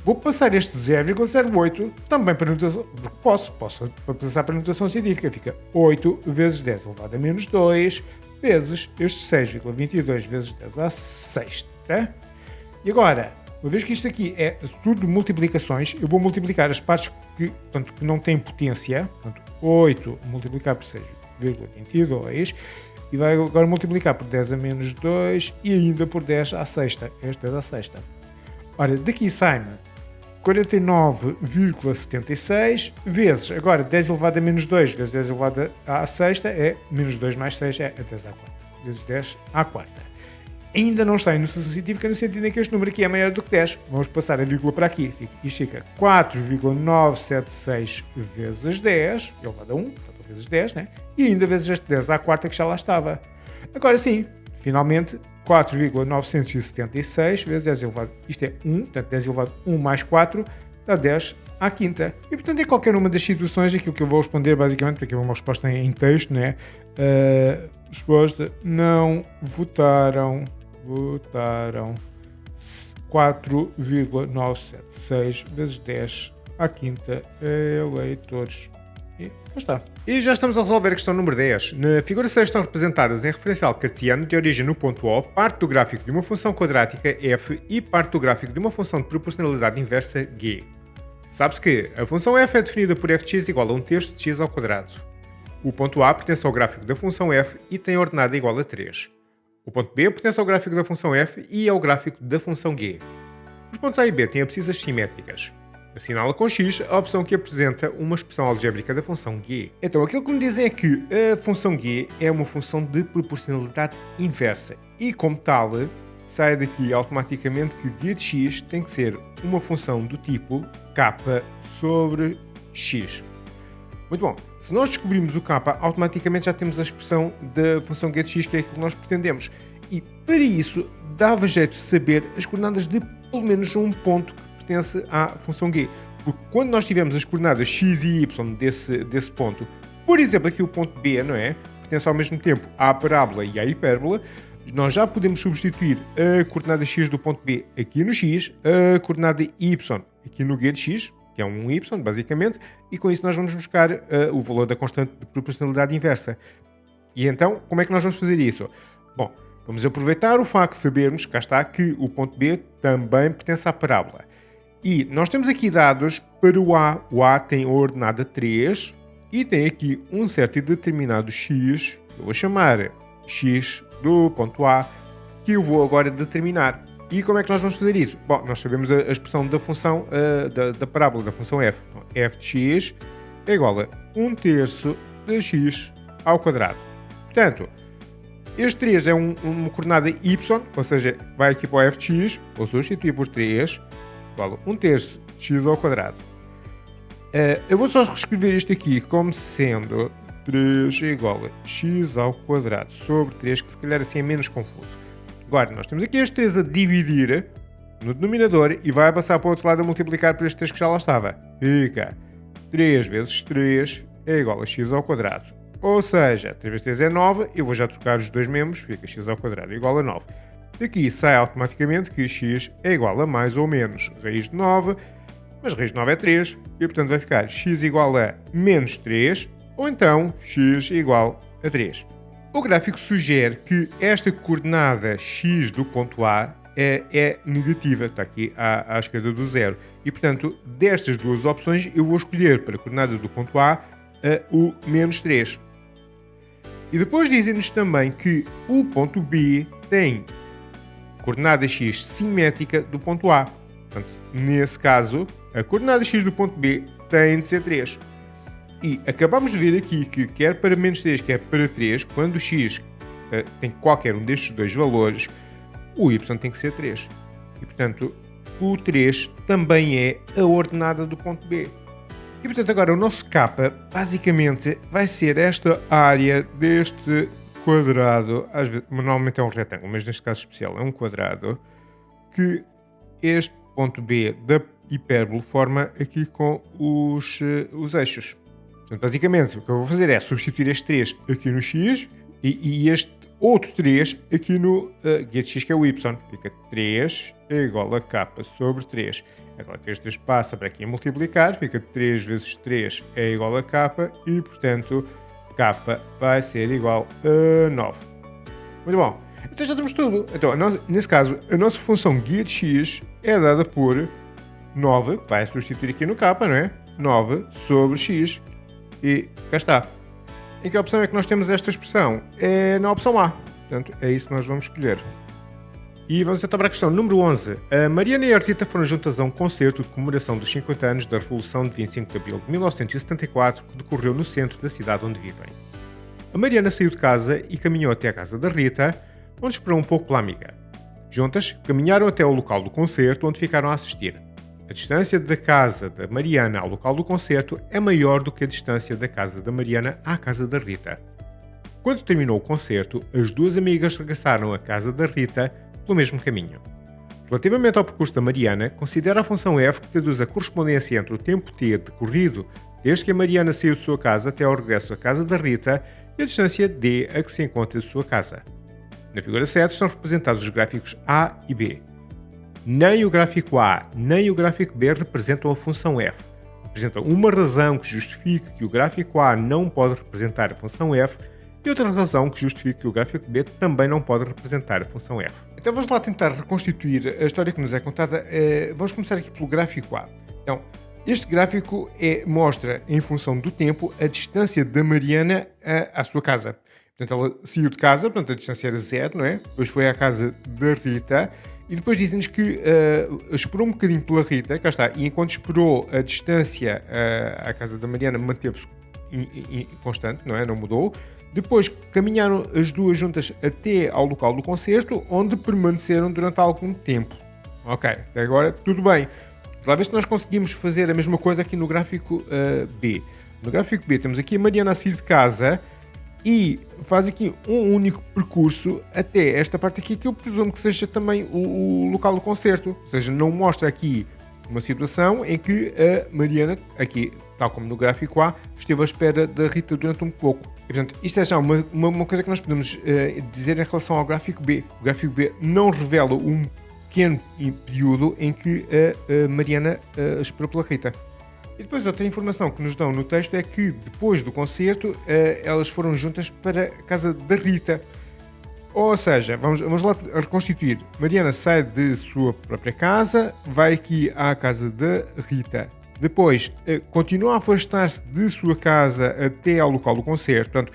vou passar este 0,08 também para a notação, porque posso passar para a notação científica, fica 8 vezes 10 elevado a menos 2 vezes estes 6,22 vezes 10 à sexta. E agora, uma vez que isto aqui é tudo multiplicações, eu vou multiplicar as partes que não têm potência, portanto 8 multiplicar por 6,22 e vai agora multiplicar por 10 a menos 2 e ainda por 10 à sexta, este 10 à sexta. Ora, daqui sai-me 49,76 vezes, agora 10 elevado a menos 2 vezes 10 elevado à sexta é menos 2 mais 6 é 10 à quarta, vezes 10 à quarta. Ainda não está em notação científica no sentido em que este número aqui é maior do que 10. Vamos passar a vírgula para aqui. Isto fica 4,976 vezes 10, elevado a 1, portanto vezes 10, né? E ainda vezes este 10 à quarta que já lá estava. Agora sim, finalmente, 4,976 vezes 10 elevado, isto é 1, portanto 10 elevado a 1 mais 4 dá 10 à quinta. E portanto, em qualquer uma das situações, aquilo que eu vou responder basicamente, porque é uma resposta em texto, né? Resposta, não votaram 4,976 vezes 10 à quinta eleitores. E já está. E já estamos a resolver a questão número 10. Na figura 6 estão representadas em referencial cartesiano de origem no ponto O, parte do gráfico de uma função quadrática f e parte do gráfico de uma função de proporcionalidade inversa g. Sabe-se que a função f é definida por f de x igual a 1/3 de x ao quadrado. O ponto A pertence ao gráfico da função f e tem ordenada igual a 3. O ponto B pertence ao gráfico da função f e ao gráfico da função g. Os pontos A e B têm abscissas simétricas. Assinala com X a opção que apresenta uma expressão algébrica da função g. Então, aquilo que me dizem é que a função g é uma função de proporcionalidade inversa e, como tal, sai daqui automaticamente que g de x tem que ser uma função do tipo k sobre x. Muito bom. Se nós descobrirmos o k, automaticamente já temos a expressão da função g de x, que é aquilo que nós pretendemos. E, para isso, dava jeito de saber as coordenadas de pelo menos um ponto que pertence à função g. Porque quando nós tivermos as coordenadas x e y desse ponto, por exemplo, aqui o ponto B, não é? Pertence ao mesmo tempo à parábola e à hipérbola, nós já podemos substituir a coordenada x do ponto B aqui no x, a coordenada y aqui no g de x, que é um y, basicamente, e com isso nós vamos buscar o valor da constante de proporcionalidade inversa. E então, como é que nós vamos fazer isso? Bom, vamos aproveitar o facto de sabermos, cá está, que o ponto B também pertence à parábola. E nós temos aqui dados para o A. O A tem a ordenada 3 e tem aqui um certo e determinado x, eu vou chamar x do ponto A, que eu vou agora determinar. E como é que nós vamos fazer isso? Bom, nós sabemos a expressão da função, da parábola da função f. Então, f de x é igual a 1/3 de x ao quadrado. Portanto, este 3 é uma coordenada y, ou seja, vai aqui para o f de x, vou substituir por 3, igual a 1/3 de x ao quadrado. Eu vou só reescrever isto aqui como sendo 3 é igual a x ao quadrado sobre 3, que se calhar assim é menos confuso. Agora, nós temos aqui este 3 a dividir no denominador e vai passar para o outro lado a multiplicar por este 3 que já lá estava. Fica 3 vezes 3 é igual a x ao quadrado. Ou seja, 3 vezes 3 é 9, eu vou já trocar os dois membros, fica x ao quadrado igual a 9. Daqui sai automaticamente que x é igual a mais ou menos raiz de 9, mas raiz de 9 é 3, e portanto vai ficar x igual a menos 3, ou então x igual a 3. O gráfico sugere que esta coordenada x do ponto A é negativa, está aqui à esquerda do zero. E, portanto, destas duas opções, eu vou escolher para a coordenada do ponto A o menos 3. E depois dizem-nos também que o ponto B tem coordenada x simétrica do ponto A. Portanto, nesse caso, a coordenada x do ponto B tem de ser 3. E acabamos de ver aqui que quer para menos 3, quer para 3, quando o x tem qualquer um destes dois valores, o y tem que ser 3. E, portanto, o 3 também é a ordenada do ponto B. E, portanto, agora o nosso k basicamente vai ser esta área deste quadrado, às vezes, normalmente é um retângulo, mas neste caso especial é um quadrado, que este ponto B da hipérbole forma aqui com os eixos. Portanto, basicamente, o que eu vou fazer é substituir este 3 aqui no x e este outro 3 aqui no g de x, que é o y. Fica 3 é igual a k sobre 3. Agora que este 3 passa para aqui a multiplicar, fica 3 vezes 3 é igual a k e, portanto, k vai ser igual a 9. Muito bom. Então já temos tudo. Então, nesse caso, a nossa função g de x é dada por 9, vai substituir aqui no k, não é? 9 sobre x. E cá está. Em que opção é que nós temos esta expressão? É na opção A. Portanto, é isso que nós vamos escolher. E vamos então para a questão número 11. A Mariana e a Rita foram juntas a um concerto de comemoração dos 50 anos da Revolução de 25 de Abril de 1974, que decorreu no centro da cidade onde vivem. A Mariana saiu de casa e caminhou até a casa da Rita, onde esperou um pouco pela amiga. Juntas, caminharam até ao local do concerto, onde ficaram a assistir. A distância da casa da Mariana ao local do concerto é maior do que a distância da casa da Mariana à casa da Rita. Quando terminou o concerto, as duas amigas regressaram à casa da Rita pelo mesmo caminho. Relativamente ao percurso da Mariana, considera a função f que traduz a correspondência entre o tempo t decorrido desde que a Mariana saiu de sua casa até ao regresso à casa da Rita e a distância d a que se encontra de sua casa. Na figura 7 estão representados os gráficos A e B. Nem o gráfico A nem o gráfico B representam a função f. Representam uma razão que justifique que o gráfico A não pode representar a função f e outra razão que justifique que o gráfico B também não pode representar a função f. Então vamos lá tentar reconstituir a história que nos é contada. Vamos começar aqui pelo gráfico A. Então, Este gráfico mostra, em função do tempo, a distância da Mariana à sua casa. Portanto, ela saiu de casa, portanto, a distância era 0, não é? Depois foi à casa da Rita e depois dizem-nos que esperou um bocadinho pela Rita, cá está, e enquanto esperou a distância à casa da Mariana manteve-se constante, não é? Não mudou. Depois caminharam as duas juntas até ao local do concerto, onde permaneceram durante algum tempo. Ok, até agora tudo bem. Lá ver se nós conseguimos fazer a mesma coisa aqui no gráfico B. No gráfico B temos aqui a Mariana a sair de casa e faz aqui um único percurso até esta parte aqui, que eu presumo que seja também o local do concerto. Ou seja, não mostra aqui uma situação em que a Mariana, aqui, tal como no gráfico A, esteve à espera da Rita durante um pouco. E, portanto, isto é já uma coisa que nós podemos dizer em relação ao gráfico B. O gráfico B não revela um pequeno período em que a Mariana esperou pela Rita. E depois outra informação que nos dão no texto é que depois do concerto elas foram juntas para a casa da Rita. Ou seja, vamos lá reconstituir. Mariana sai de sua própria casa, vai aqui à casa da Rita. Depois continua a afastar-se de sua casa até ao local do concerto. Portanto,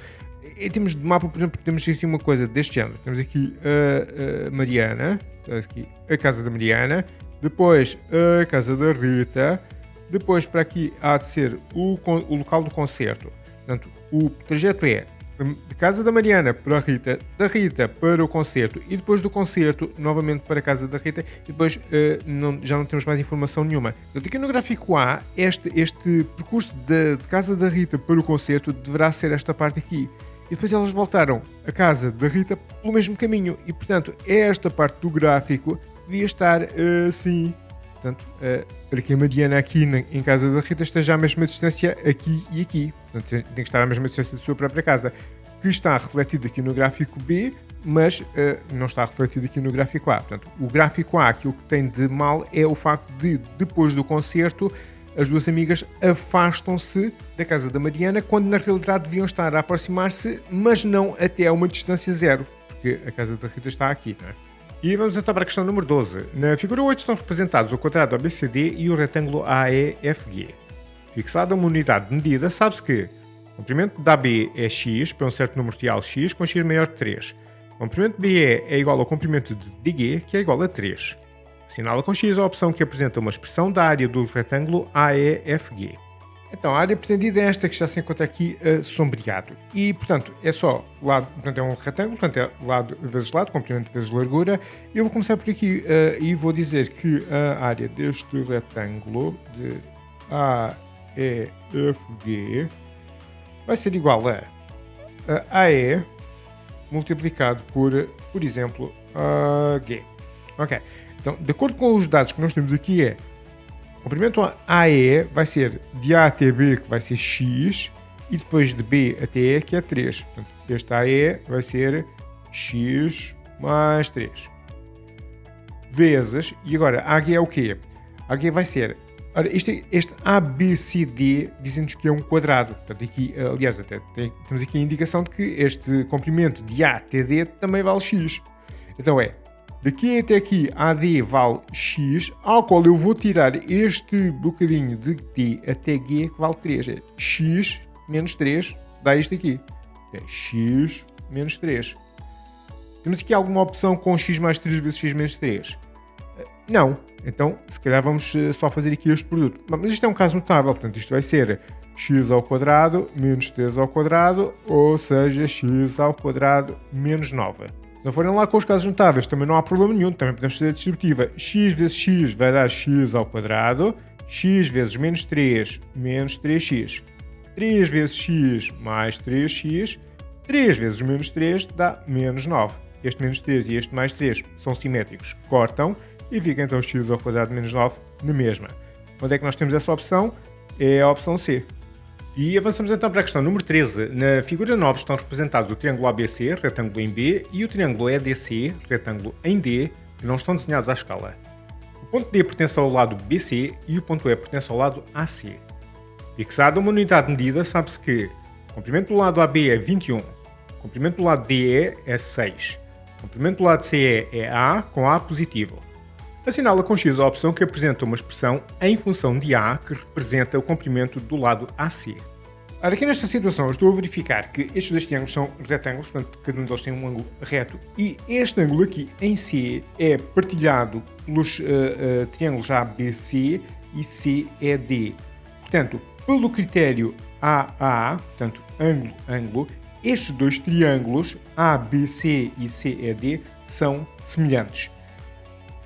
em termos de mapa, por exemplo, temos aqui uma coisa deste género. Temos aqui a Mariana, aqui a casa da Mariana, depois a casa da Rita, depois para aqui há de ser o local do concerto. Portanto, o trajeto é de casa da Mariana para a Rita, da Rita para o concerto e depois do concerto novamente para a casa da Rita e depois já não temos mais informação nenhuma. Portanto, aqui no gráfico A, este percurso de casa da Rita para o concerto deverá ser esta parte aqui. E depois elas voltaram à casa da Rita pelo mesmo caminho. E, portanto, esta parte do gráfico devia estar assim. Portanto, para que a Mariana aqui em casa da Rita esteja à mesma distância aqui e aqui. Portanto, tem que estar à mesma distância da sua própria casa. Que está refletido aqui no gráfico B, mas não está refletido aqui no gráfico A. Portanto, o gráfico A, aquilo que tem de mal é o facto de, depois do concerto, as duas amigas afastam-se da casa da Mariana, quando na realidade deviam estar a aproximar-se, mas não até a uma distância 0, porque a casa da Rita está aqui, não é? E vamos então para a questão número 12. Na figura 8 estão representados o quadrado ABCD e o retângulo AEFG. Fixada uma unidade de medida, sabe-se que o comprimento da AB é x para um certo número real x com x maior que 3. O comprimento de BE é igual ao comprimento de DG, que é igual a 3. Assinala com X a opção que apresenta uma expressão da área do retângulo AEFG. Então, a área pretendida é esta que já se encontra aqui sombreado. E, portanto, é só lado, portanto, é um retângulo, portanto, é lado vezes lado, comprimento vezes largura. Eu vou começar por aqui e vou dizer que a área deste retângulo de AEFG vai ser igual a AE multiplicado por exemplo, G. Ok. Então, de acordo com os dados que nós temos aqui o comprimento AE vai ser de A até B, que vai ser X, e depois de B até E, que é 3. Portanto, este AE vai ser X mais 3. Vezes, e agora, AG é o quê? AG vai ser, ora, este ABCD dizem-nos que é um quadrado. Portanto, aqui, aliás, até temos aqui a indicação de que este comprimento de A até D também vale X. Então daqui até aqui, AD vale X, ao qual eu vou tirar este bocadinho de D até G, que vale 3. É X menos 3, dá isto aqui. É X menos 3. Temos aqui alguma opção com X mais 3 vezes X menos 3? Não. Então, se calhar vamos só fazer aqui este produto. Mas isto é um caso notável, portanto, isto vai ser x ao quadrado menos 3 ao quadrado, ou seja, x ao quadrado menos 9. Se não forem lá com os casos notáveis, também não há problema nenhum, também podemos fazer a distributiva. X vezes x vai dar x ao quadrado, x vezes menos 3, menos 3x. 3 vezes x mais 3x, 3 vezes menos 3 dá menos 9. Este menos 3 e este mais 3 são simétricos, cortam, e fica então x ao quadrado menos 9 na mesma. Onde é que nós temos essa opção? É a opção C. E avançamos então para a questão número 13. Na figura 9 estão representados o triângulo ABC, retângulo em B, e o triângulo EDC, retângulo em D, que não estão desenhados à escala. O ponto D pertence ao lado BC e o ponto E pertence ao lado AC. Fixada uma unidade de medida, sabe-se que o comprimento do lado AB é 21, o comprimento do lado DE é 6, o comprimento do lado CE é A com A positivo. Assinala com X a opção que apresenta uma expressão em função de A que representa o comprimento do lado AC. Ora, aqui nesta situação eu estou a verificar que estes dois triângulos são retângulos, portanto cada um deles tem um ângulo reto, e este ângulo aqui em C é partilhado pelos triângulos ABC e CED. Portanto, pelo critério AA, portanto ângulo, estes dois triângulos ABC e CED são semelhantes.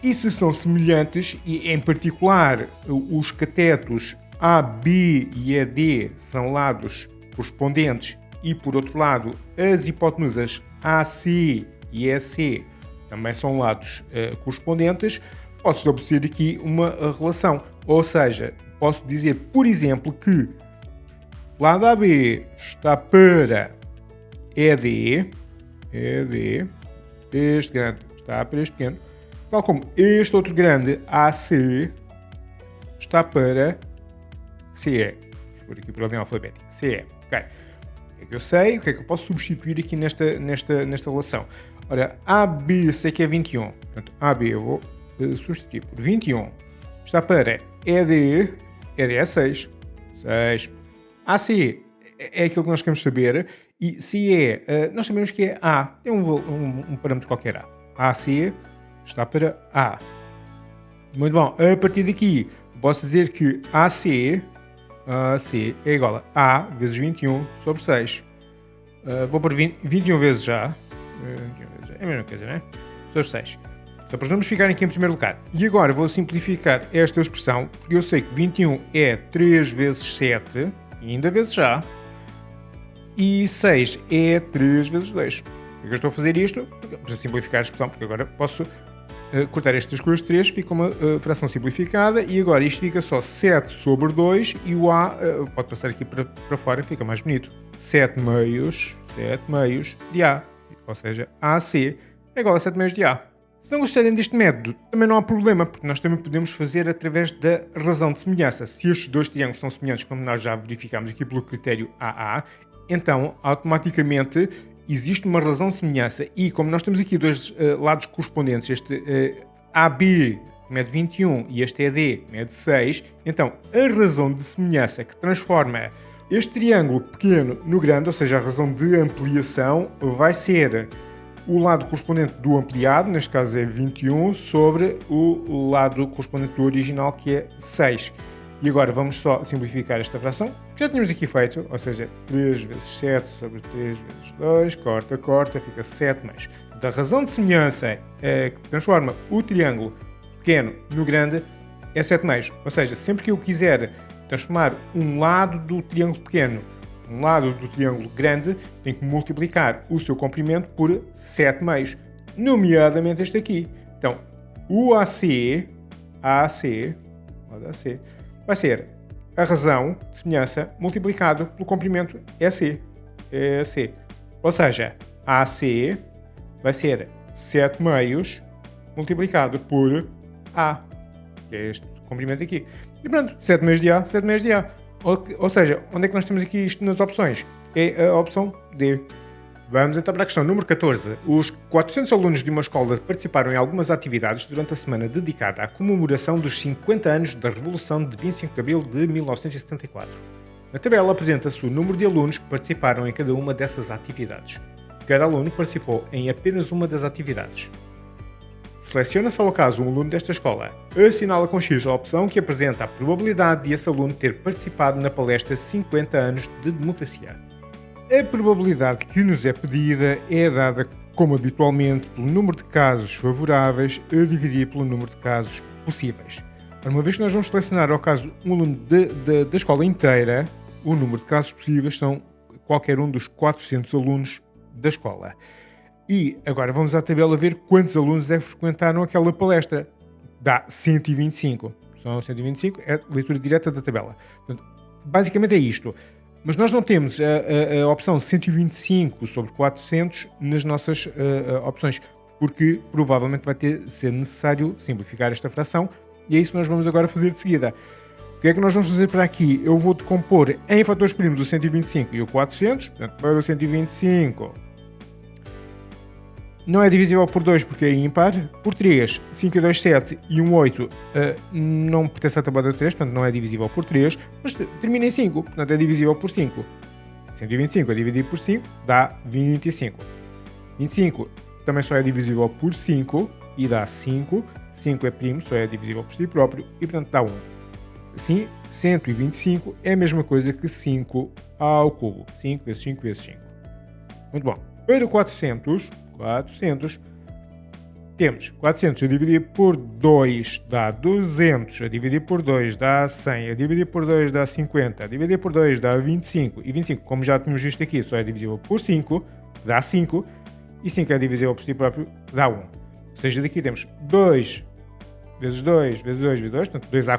E se são semelhantes, e em particular os catetos AB e ED são lados correspondentes e, por outro lado, as hipotenusas AC e EC também são lados correspondentes, posso estabelecer aqui uma relação. Ou seja, posso dizer, por exemplo, que lado AB está para ED, este grande está para este pequeno, tal como este outro grande AC está para CE. Vamos pôr aqui por ordem alfabética. CE. Ok. O que é que eu sei? O que é que eu posso substituir aqui nesta relação? Ora, AB sei que é 21. Portanto, AB eu vou substituir por 21. Está para ED é 6. 6. AC é aquilo que nós queremos saber. E CE, nós sabemos que é A. É um parâmetro qualquer A. AC está para A. Muito bom. A partir daqui, posso dizer que AC é igual a vezes 21 sobre 6. Vou por 21 vezes já. 21 vezes, é a mesma coisa, não é? Sobre 6. Só para os números ficarem aqui em primeiro lugar. E agora vou simplificar esta expressão, porque eu sei que 21 é 3 vezes 7, ainda vezes já. E 6 é 3 vezes 2. Por que eu estou a fazer isto? Para simplificar a expressão, porque agora posso cortar estas coisas 3, fica uma fração simplificada, e agora isto fica só 7 sobre 2 e o A pode passar aqui para fora, fica mais bonito. 7 meios de A, ou seja, AC é igual a 7 meios de A. Se não gostarem deste método, também não há problema, porque nós também podemos fazer através da razão de semelhança. Se estes dois triângulos são semelhantes, como nós já verificamos aqui pelo critério AA, então automaticamente existe uma razão de semelhança, e como nós temos aqui dois lados correspondentes, este AB mede 21 e este ED mede 6, então a razão de semelhança que transforma este triângulo pequeno no grande, ou seja, a razão de ampliação, vai ser o lado correspondente do ampliado, neste caso é 21, sobre o lado correspondente do original, que é 6. E agora vamos só simplificar esta fração, que já tínhamos aqui feito, ou seja, 3 vezes 7 sobre 3 vezes 2, corta, fica 7 meios. Da razão de semelhança que transforma o triângulo pequeno no grande é 7 meios. Ou seja, sempre que eu quiser transformar um lado do triângulo pequeno um lado do triângulo grande, tenho que multiplicar o seu comprimento por 7 meios, nomeadamente este aqui. Então, o AC vai ser a razão de semelhança multiplicado pelo comprimento EC. Ou seja, AC vai ser 7 meios multiplicado por A, que é este comprimento aqui. E pronto, 7 meios de A, 7 meios de A. Ou seja, onde é que nós temos aqui isto nas opções? É a opção D. Vamos então para a questão número 14. Os 400 alunos de uma escola participaram em algumas atividades durante a semana dedicada à comemoração dos 50 anos da Revolução de 25 de Abril de 1974. Na tabela apresenta-se o número de alunos que participaram em cada uma dessas atividades. Cada aluno participou em apenas uma das atividades. Seleciona-se ao acaso um aluno desta escola. Assinala com X a opção que apresenta a probabilidade de esse aluno ter participado na palestra 50 anos de democracia. A probabilidade que nos é pedida é dada, como habitualmente, pelo número de casos favoráveis a dividir pelo número de casos possíveis. Uma vez que nós vamos selecionar ao caso um aluno da escola inteira, o número de casos possíveis são qualquer um dos 400 alunos da escola. E agora vamos à tabela ver quantos alunos é que frequentaram aquela palestra. Dá 125. São 125, é leitura direta da tabela. Portanto, basicamente é isto. Mas nós não temos a opção 125 sobre 400 nas nossas opções, porque provavelmente vai ser necessário simplificar esta fração, e é isso que nós vamos agora fazer de seguida. O que é que nós vamos fazer para aqui? Eu vou decompor em fatores primos o 125 e o 400, portanto, para o 125... não é divisível por 2 porque é ímpar. Por 3, 5 e 2, 7 e 1, 8 não pertence à tabuada de 3, portanto não é divisível por 3, mas termina em 5, portanto é divisível por 5. 125 a dividir por 5 dá 25. 25 também só é divisível por 5 e dá 5. 5 é primo, só é divisível por si próprio e portanto dá 1. Assim, 125 é a mesma coisa que 5 ao cubo. 5 vezes 5 vezes 5. Muito bom. Para 400, temos 400 a dividir por 2 dá 200, a dividir por 2 dá 100, a dividir por 2 dá 50, a dividir por 2 dá 25, e 25, como já tínhamos visto aqui, só é divisível por 5, dá 5, e 5 é divisível por si próprio, dá 1. Ou seja, daqui temos 2 vezes 2 vezes 2 vezes 2, portanto 2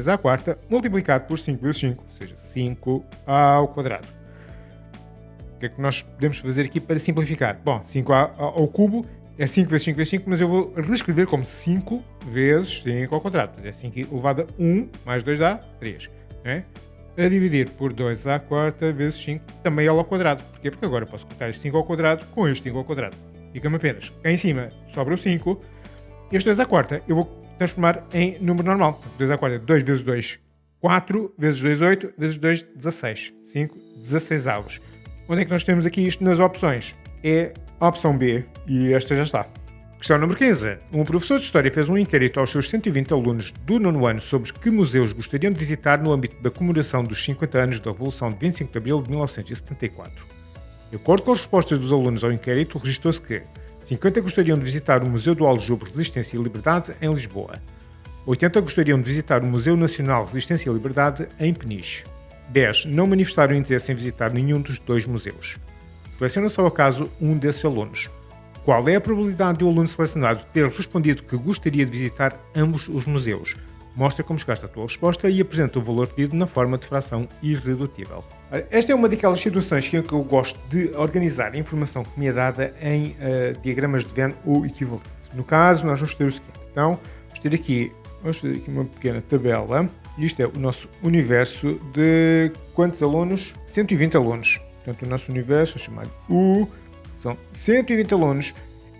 à quarta, multiplicado por 5 vezes 5, ou seja, 5 ao quadrado. O que é que nós podemos fazer aqui para simplificar? Bom, 5 ao cubo é 5 vezes 5 vezes 5, mas eu vou reescrever como 5 vezes 5 ao quadrado. Portanto, é 5 elevado a 1 mais 2 dá 3. Né? A dividir por 2 à quarta vezes 5 também ao quadrado. Porquê? Porque agora eu posso cortar este 5 ao quadrado com este 5 ao quadrado. Fica-me apenas cá em cima sobra o 5. Este 2 à quarta eu vou transformar em número normal. 2 à quarta, 2 vezes 2, 4, vezes 2, 8, vezes 2, 16. 5, 16 avos. Onde é que nós temos aqui isto nas opções? É a opção B e esta já está. Questão número 15. Um professor de História fez um inquérito aos seus 120 alunos do 9º ano sobre que museus gostariam de visitar no âmbito da comemoração dos 50 anos da Revolução de 25 de Abril de 1974. De acordo com as respostas dos alunos ao inquérito, registrou-se que 50 gostariam de visitar o Museu do Aljube Resistência e Liberdade em Lisboa. 80 gostariam de visitar o Museu Nacional Resistência e Liberdade em Peniche. 10 não manifestaram interesse em visitar nenhum dos dois museus. Seleciona-se ao acaso um desses alunos. Qual é a probabilidade de o aluno selecionado ter respondido que gostaria de visitar ambos os museus? Mostra como chegaste à tua resposta e apresenta o valor pedido na forma de fração irredutível. Esta é uma daquelas situações que eu gosto de organizar a informação que me é dada em diagramas de Venn ou equivalente. No caso, nós vamos ter o seguinte. Então, vamos ter aqui uma pequena tabela. Isto é o nosso universo de quantos alunos? 120 alunos. Portanto, o nosso universo, vou chamar U, são 120 alunos,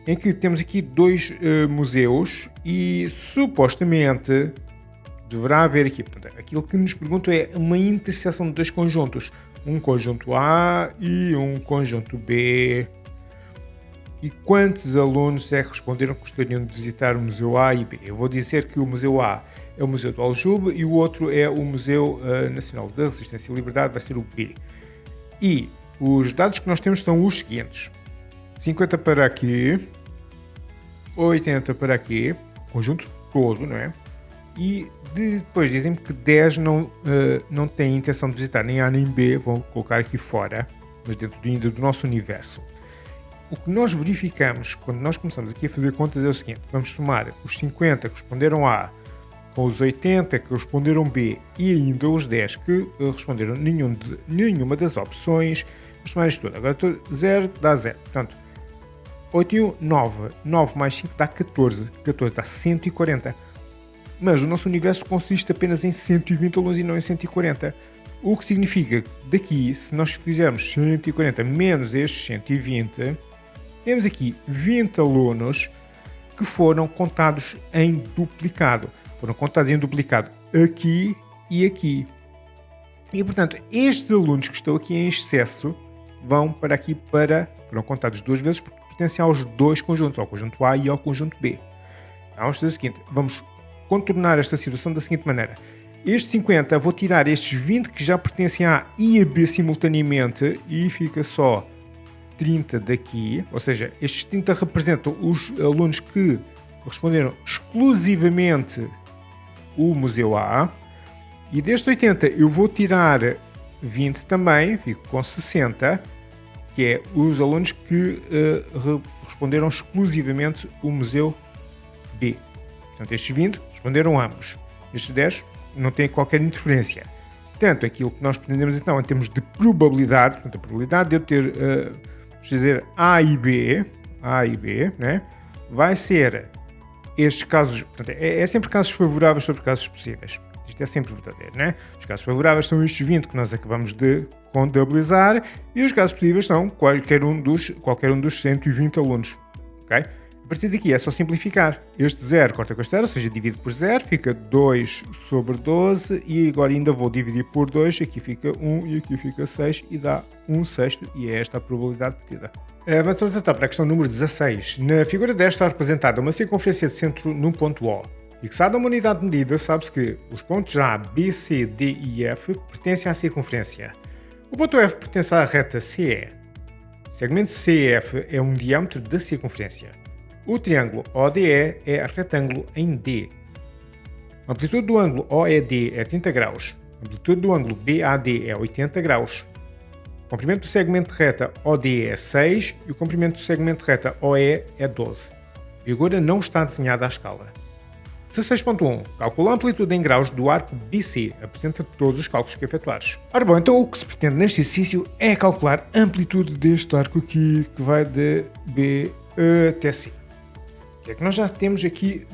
em que temos aqui dois museus e supostamente deverá haver aqui, portanto, aquilo que nos perguntam é uma interseção de dois conjuntos, um conjunto A e um conjunto B. E quantos alunos é que responderam que gostariam de visitar o Museu A e B? Eu vou dizer que o Museu A é o Museu do Aljube e o outro é o Museu Nacional da Resistência e Liberdade, vai ser o B. E os dados que nós temos são os seguintes: 50 para aqui, 80 para aqui, conjunto todo, não é? E depois dizem-me que 10 não têm intenção de visitar nem A nem B, vou colocar aqui fora, mas dentro ainda do nosso universo. O que nós verificamos quando nós começamos aqui a fazer contas é o seguinte: vamos somar os 50 que responderam A com os 80 que responderam B e ainda os 10 que responderam nenhuma das opções. Vamos somar isto tudo. Agora 0 dá 0. Portanto, 8 e 1, 9. 9 mais 5 dá 14. 14 dá 140. Mas o nosso universo consiste apenas em 120 alunos e não em 140. O que significa que daqui, se nós fizermos 140 menos estes 120, temos aqui 20 alunos que foram contados em duplicado. Foram contados em duplicado aqui e aqui. E, portanto, estes alunos que estão aqui em excesso vão para aqui foram contados duas vezes porque pertencem aos dois conjuntos, ao conjunto A e ao conjunto B. Então, vamos fazer o seguinte, vamos contornar esta situação da seguinte maneira. Estes 50, vou tirar estes 20 que já pertencem a A e a B simultaneamente e fica só 30 daqui, ou seja, estes 30 representam os alunos que responderam exclusivamente o Museu A, e destes 80 eu vou tirar 20 também, fico com 60, que é os alunos que responderam exclusivamente o Museu B. Portanto, estes 20 responderam ambos. Estes 10 não têm qualquer interferência. Portanto, aquilo que nós pretendemos então em termos de probabilidade, portanto, a probabilidade de eu ter, vamos dizer, A e B, né, vai ser estes casos, portanto, é sempre casos favoráveis sobre casos possíveis. Isto é sempre verdadeiro, né? Os casos favoráveis são estes 20 que nós acabamos de contabilizar e os casos possíveis são qualquer um dos 120 alunos. Okay? A partir daqui é só simplificar. Este 0 corta com este 0, ou seja, divido por 0, fica 2 sobre 12 e agora ainda vou dividir por 2, aqui fica 1 e aqui fica 6 e dá 1/6 e é esta a probabilidade pedida. Avançamos então para a questão número 16. Na figura 10 está representada uma circunferência de centro num ponto O. Fixada uma unidade de medida, sabe-se que os pontos A, B, C, D e F pertencem à circunferência. O ponto F pertence à reta CE. O segmento CF é um diâmetro da circunferência. O triângulo ODE é retângulo em D. A amplitude do ângulo OED é 30 graus. A amplitude do ângulo BAD é 80 graus. O comprimento do segmento de reta OD é 6 e o comprimento do segmento de reta OE é 12. A figura não está desenhada à escala. 16.1. Calcula a amplitude em graus do arco BC. Apresenta todos os cálculos que efetuares. Ora bom, então o que se pretende neste exercício é calcular a amplitude deste arco aqui que vai de B até C. O que é que nós já temos aqui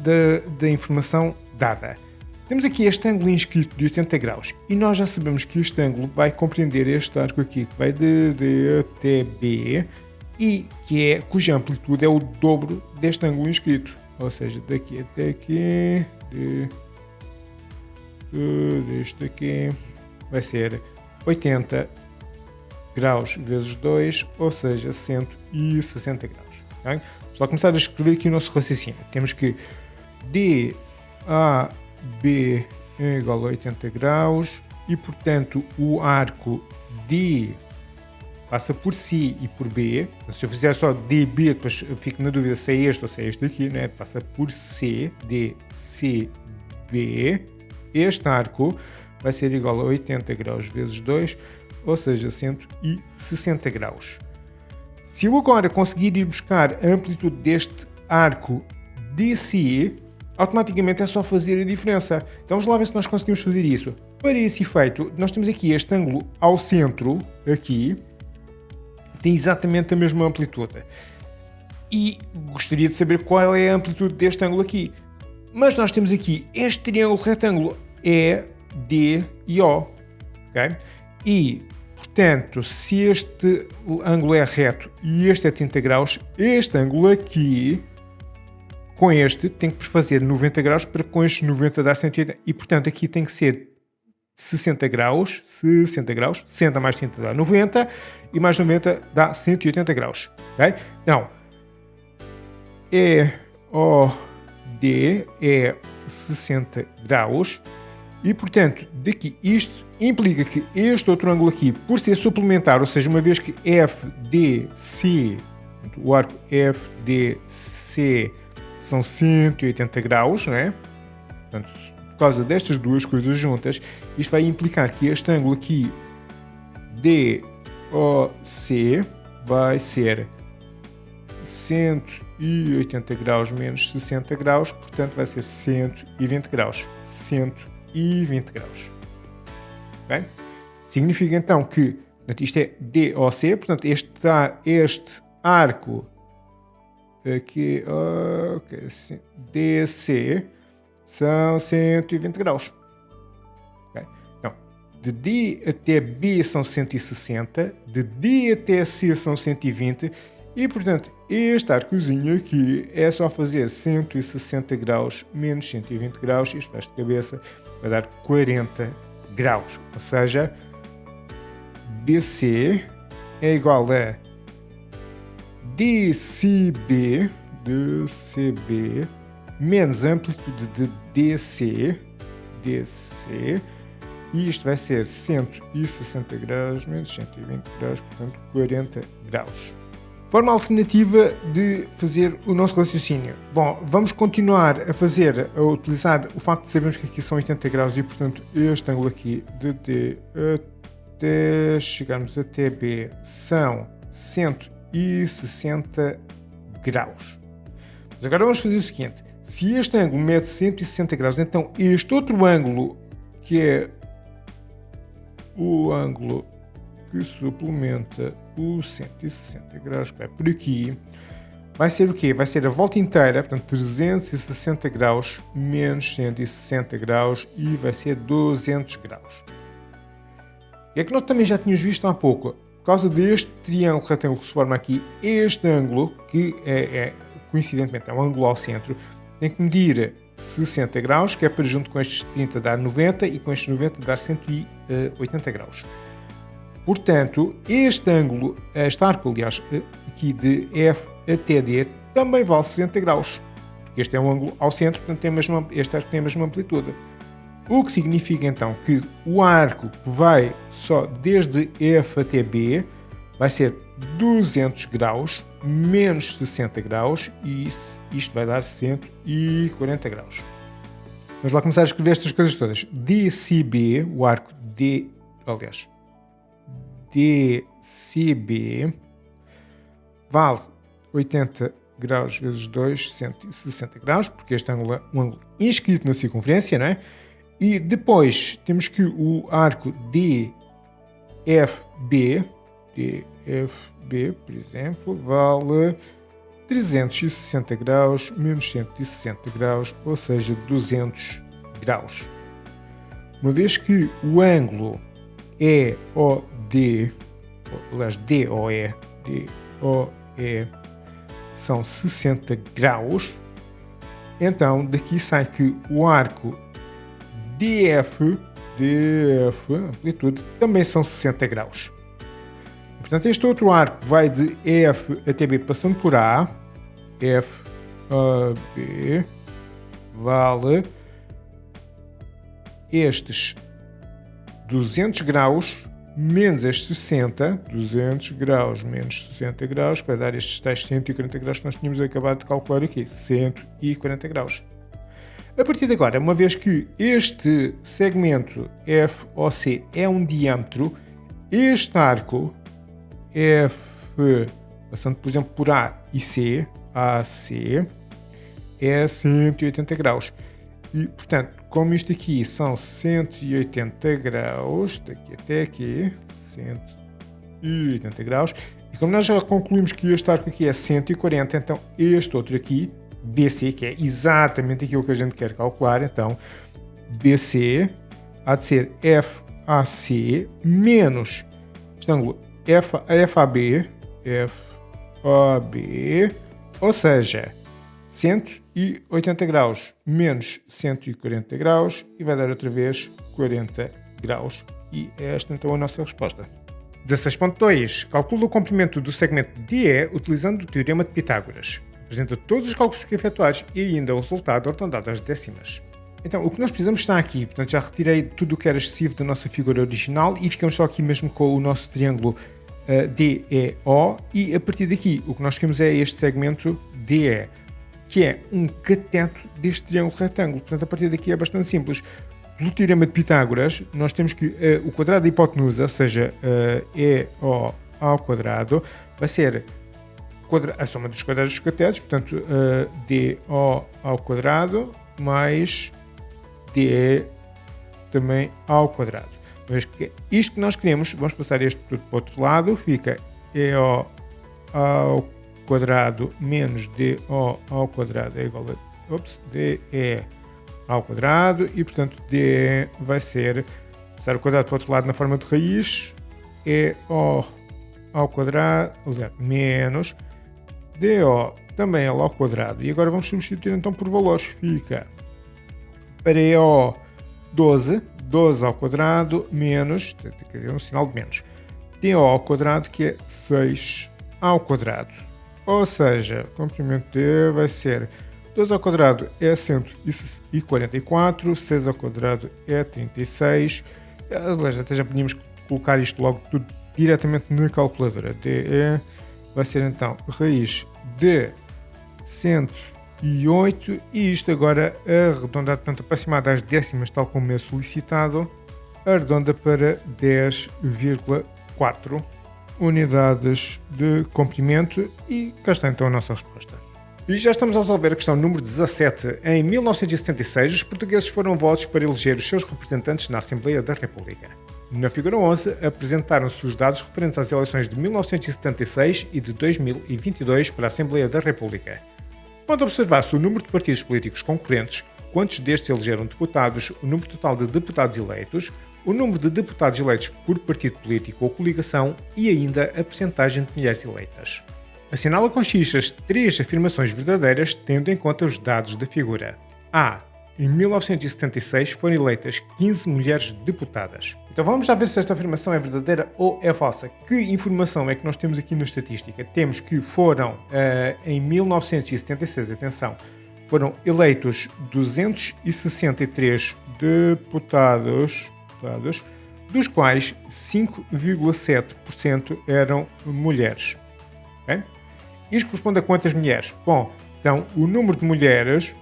da informação dada? Temos aqui este ângulo inscrito de 80 graus e nós já sabemos que este ângulo vai compreender este arco aqui que vai de D até B e cuja amplitude é o dobro deste ângulo inscrito. Ou seja, daqui até aqui, deste aqui, vai ser 80 graus vezes 2, ou seja, 160 graus. Okay? Só começar a escrever aqui o nosso raciocínio. Temos que DAB é igual a 80 graus e, portanto, o arco D passa por C e por B. Se eu fizer só DB, depois eu fico na dúvida se é este ou se é este aqui, né? Passa por C, D, C, B. Este arco vai ser igual a 80 graus vezes 2, ou seja, 160 graus. Se eu agora conseguir ir buscar a amplitude deste arco DC, automaticamente é só fazer a diferença. Então vamos lá ver se nós conseguimos fazer isso. Para esse efeito, nós temos aqui este ângulo ao centro, aqui, tem exatamente a mesma amplitude. E gostaria de saber qual é a amplitude deste ângulo aqui. Mas nós temos aqui este triângulo retângulo E, D e O. Okay? E, portanto, se este ângulo é reto e este é 30 graus, este ângulo aqui, com este, tem que fazer 90 graus para com estes 90 dar 180. E, portanto, aqui tem que ser 60 graus, 60 mais 30 dá 90 e mais 90 dá 180 graus. Okay? Então, EOD é 60 graus e, portanto, daqui isto implica que este outro ângulo aqui, por ser suplementar, ou seja, uma vez que FDC, o arco FDC são 180 graus, não é? Portanto, por causa destas duas coisas juntas, isto vai implicar que este ângulo aqui DOC vai ser 180 graus menos 60 graus, portanto vai ser 120 graus. 120 graus. Okay? Significa então que isto é DOC, portanto este arco aqui, DC, são 120 graus. Okay? Então, de D até B são 160, de D até C são 120 e, portanto, este arcozinho aqui é só fazer 160 graus menos 120 graus, isto faz de cabeça, vai dar 40 graus. Ou seja, BC é igual a DCB menos amplitude de DC, e isto vai ser 160 graus menos 120 graus, portanto 40 graus. Forma alternativa de fazer o nosso raciocínio. Bom, vamos continuar a utilizar o facto de sabermos que aqui são 80 graus e, portanto, este ângulo aqui de D até chegarmos até B são 160 graus. Mas agora vamos fazer o seguinte. Se este ângulo mede 160 graus, então este outro ângulo, que é o ângulo que suplementa os 160 graus, que vai por aqui, vai ser o quê? Vai ser a volta inteira, portanto 360 graus menos 160 graus e vai ser 200 graus. é que nós também já tínhamos visto há pouco. Por causa deste triângulo retângulo que se forma aqui, este ângulo, que coincidentemente é um ângulo ao centro, tem que medir 60 graus, que é para junto com estes 30 dar 90 e com estes 90 dar 180 graus. Portanto, este ângulo, este arco, aliás, aqui de F até D, também vale 60 graus. Porque este é um ângulo ao centro, portanto este arco tem a mesma amplitude. O que significa então que o arco que vai só desde F até B vai ser 200 graus menos 60 graus e isto vai dar 140 graus. Vamos lá começar a escrever estas coisas todas. DCB, o arco DCB vale 80 graus vezes 2, 160 graus, porque este ângulo é um ângulo inscrito na circunferência, não é? E depois temos que o arco DFB, por exemplo, vale 360 graus menos 160 graus, ou seja, 200 graus. Uma vez que o ângulo EOD, aliás, DOE são 60 graus, então daqui sai que o arco DF, amplitude, também são 60 graus. Portanto, este outro arco vai de F até B passando por A, F a B, vale estes 200 graus menos estes 60, 200 graus menos 60 graus, que vai dar estes tais 140 graus que nós tínhamos acabado de calcular aqui, 140 graus. A partir de agora, uma vez que este segmento FOC é um diâmetro, este arco F, passando por exemplo por A e C, AC, é 180 graus. E, portanto, como isto aqui são 180 graus, daqui até aqui, 180 graus, e como nós já concluímos que este arco aqui é 140, então este outro aqui, BC, que é exatamente aquilo que a gente quer calcular, então BC há de ser FAC menos este ângulo FAB, ou seja, 180 graus menos 140 graus e vai dar outra vez 40 graus. E é esta então a nossa resposta. 16.2. Calcula o comprimento do segmento DE utilizando o Teorema de Pitágoras. Apresenta todos os cálculos que efetuares e ainda o resultado arredondado às décimas. Então, o que nós precisamos está aqui. Portanto, já retirei tudo o que era excessivo da nossa figura original e ficamos só aqui mesmo com o nosso triângulo DEO. E a partir daqui, o que nós queremos é este segmento DE, que é um cateto deste triângulo retângulo. Portanto, a partir daqui é bastante simples. Do Teorema de Pitágoras, nós temos que o quadrado da hipotenusa, ou seja, EO ao quadrado, vai ser a soma dos quadrados dos catetos, portanto, DO ao quadrado mais DE também ao quadrado. Mas que isto que nós queremos, vamos passar este tudo para o outro lado, fica EO ao quadrado menos DO ao quadrado é igual a DE ao quadrado e, portanto, DE vai ser, passar o quadrado para o outro lado na forma de raiz, EO ao quadrado, menos DO também é ao quadrado. E agora vamos substituir então por valores. Fica para EO 12 ao quadrado menos, tem que ter um sinal de menos, DO ao quadrado que é 6 ao quadrado. Ou seja, o comprimento D vai ser 12 ao quadrado é 144, 6 ao quadrado é 36. Aliás, até já podíamos colocar isto logo tudo diretamente na calculadora. DE vai ser então raiz de 108 e isto agora arredondado, portanto aproximado às décimas, tal como é solicitado, arredonda para 10,4 unidades de comprimento e cá está então a nossa resposta. E já estamos a resolver a questão número 17. Em 1976, os portugueses foram votos para eleger os seus representantes na Assembleia da República. Na figura 11, apresentaram-se os dados referentes às eleições de 1976 e de 2022 para a Assembleia da República. Quando observar-se o número de partidos políticos concorrentes, quantos destes elegeram deputados, o número total de deputados eleitos, o número de deputados eleitos por partido político ou coligação e ainda a percentagem de mulheres eleitas. Assinala com X as 3 afirmações verdadeiras tendo em conta os dados da figura. A. Em 1976 foram eleitas 15 mulheres deputadas. Então vamos já ver se esta afirmação é verdadeira ou é falsa. Que informação é que nós temos aqui na estatística? Temos que foram, em 1976, atenção, foram eleitos 263 deputados, dos quais 5,7% eram mulheres. Okay? Isto corresponde a quantas mulheres? Bom, então o número de mulheres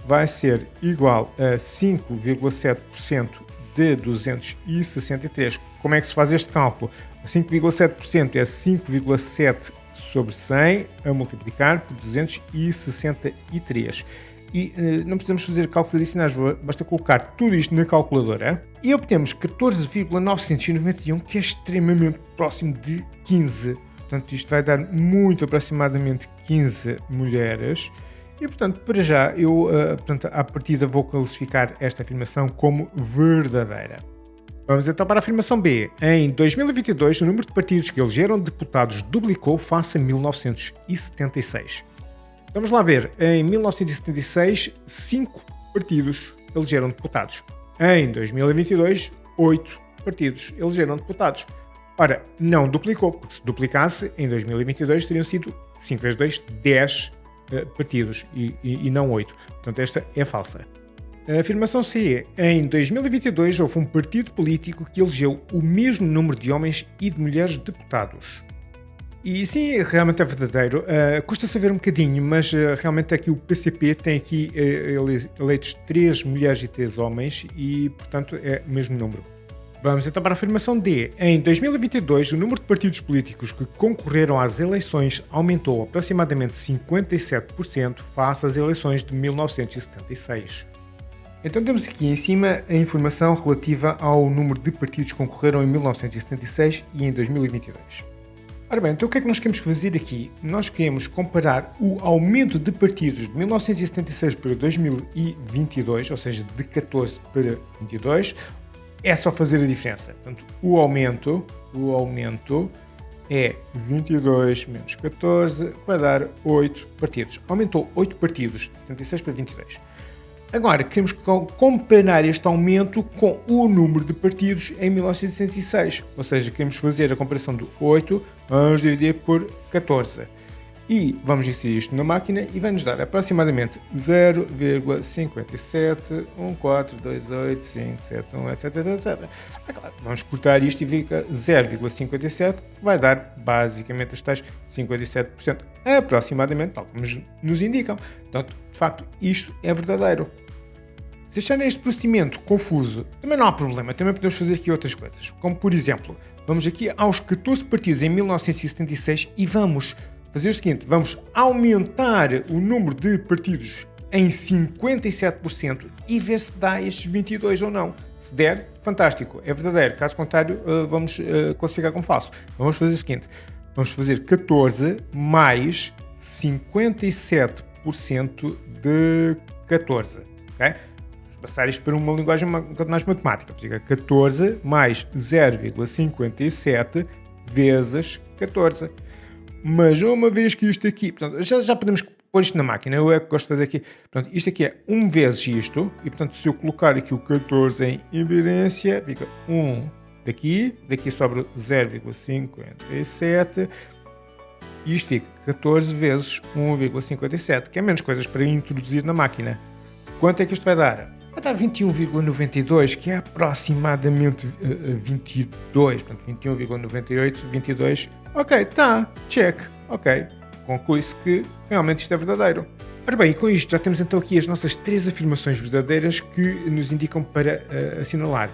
vai ser igual a 5,7% de 263. Como é que se faz este cálculo? 5,7% é 5,7 sobre 100 a multiplicar por 263. E não precisamos fazer cálculos adicionais, basta colocar tudo isto na calculadora e obtemos 14,991, que é extremamente próximo de 15. Portanto, isto vai dar muito aproximadamente 15 mulheres. E, portanto, para já, eu, à partida, vou classificar esta afirmação como verdadeira. Vamos então para a afirmação B. Em 2022, o número de partidos que elegeram deputados duplicou face a 1976. Vamos lá ver. Em 1976, 5 partidos elegeram deputados. Em 2022, 8 partidos elegeram deputados. Ora, não duplicou, porque se duplicasse, em 2022 teriam sido 5 vezes 2, 10 partidos e não 8. Portanto, esta é falsa. A afirmação C é: em 2022 houve um partido político que elegeu o mesmo número de homens e de mulheres deputados. E sim, realmente é verdadeiro. Custa saber um bocadinho, mas realmente aqui o PCP tem aqui eleitos 3 mulheres e 3 homens e, portanto, é o mesmo número. Vamos então para a afirmação D. Em 2022, o número de partidos políticos que concorreram às eleições aumentou aproximadamente 57% face às eleições de 1976. Então temos aqui em cima a informação relativa ao número de partidos que concorreram em 1976 e em 2022. Ora bem, então o que é que nós queremos fazer aqui? Nós queremos comparar o aumento de partidos de 1976 para 2022, ou seja, de 14 para 22, é só fazer a diferença. Portanto, o aumento é 22 menos 14, que vai dar 8 partidos. Aumentou 8 partidos, de 76 para 22. Agora, queremos comparar este aumento com o número de partidos em 1906. Ou seja, queremos fazer a comparação do 8, vamos dividir por 14. E vamos inserir isto na máquina e vai-nos dar aproximadamente 0,57142857, etc, etc. Claro, vamos cortar isto e fica 0,57, que vai dar basicamente as tais 57%, aproximadamente, tal como nos indicam. Portanto, de facto, isto é verdadeiro. Se acharem este procedimento confuso, também não há problema, também podemos fazer aqui outras coisas. Como, por exemplo, vamos aqui aos 14 partidos em 1976 e vamos fazer o seguinte, vamos aumentar o número de partidos em 57% e ver se dá estes 22 ou não. Se der, fantástico, é verdadeiro. Caso contrário, vamos classificar como falso. Vamos fazer o seguinte, vamos fazer 14 mais 57% de 14, ok? Vamos passar isto para uma linguagem mais matemática. Fica 14 mais 0,57 vezes 14. Mas uma vez que isto aqui, portanto, já podemos pôr isto na máquina, eu é que gosto de fazer aqui, portanto, isto aqui é 1 vezes isto, e portanto se eu colocar aqui o 14 em evidência, fica 1 daqui sobra 0,57, e isto fica 14 vezes 1,57, que é menos coisas para introduzir na máquina. Quanto é que isto vai dar? Vai dar 21,92, que é aproximadamente 22, portanto 21,98, 22, ok, tá, check, ok, conclui-se que realmente isto é verdadeiro. Ora bem, e com isto já temos então aqui as nossas 3 afirmações verdadeiras que nos indicam para assinalar.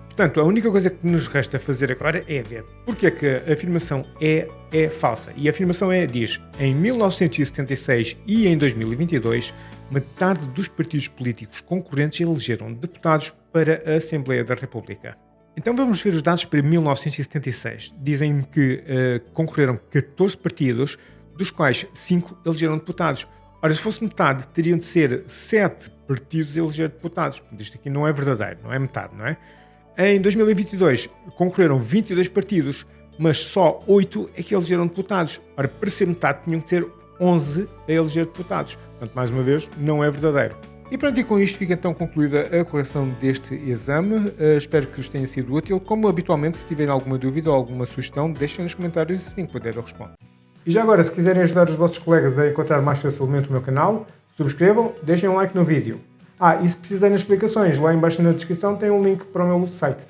Portanto, a única coisa que nos resta fazer agora é ver porque é que a afirmação é falsa. E a afirmação diz, em 1976 e em 2022, metade dos partidos políticos concorrentes elegeram deputados para a Assembleia da República. Então vamos ver os dados para 1976. Dizem que concorreram 14 partidos, dos quais 5 elegeram deputados. Ora, se fosse metade, teriam de ser 7 partidos a eleger deputados. Isto aqui não é verdadeiro, não é metade, não é? Em 2022 concorreram 22 partidos, mas só 8 é que elegeram deputados. Ora, para ser metade tinham que ser 11 a eleger deputados. Portanto, mais uma vez, não é verdadeiro. E pronto, e com isto fica então concluída a correção deste exame. Espero que vos tenha sido útil. Como habitualmente, se tiverem alguma dúvida ou alguma sugestão, deixem nos comentários e assim que puder eu respondo. E já agora, se quiserem ajudar os vossos colegas a encontrar mais facilmente o meu canal, subscrevam, deixem um like no vídeo. E se precisarem de explicações, lá embaixo na descrição tem um link para o meu site.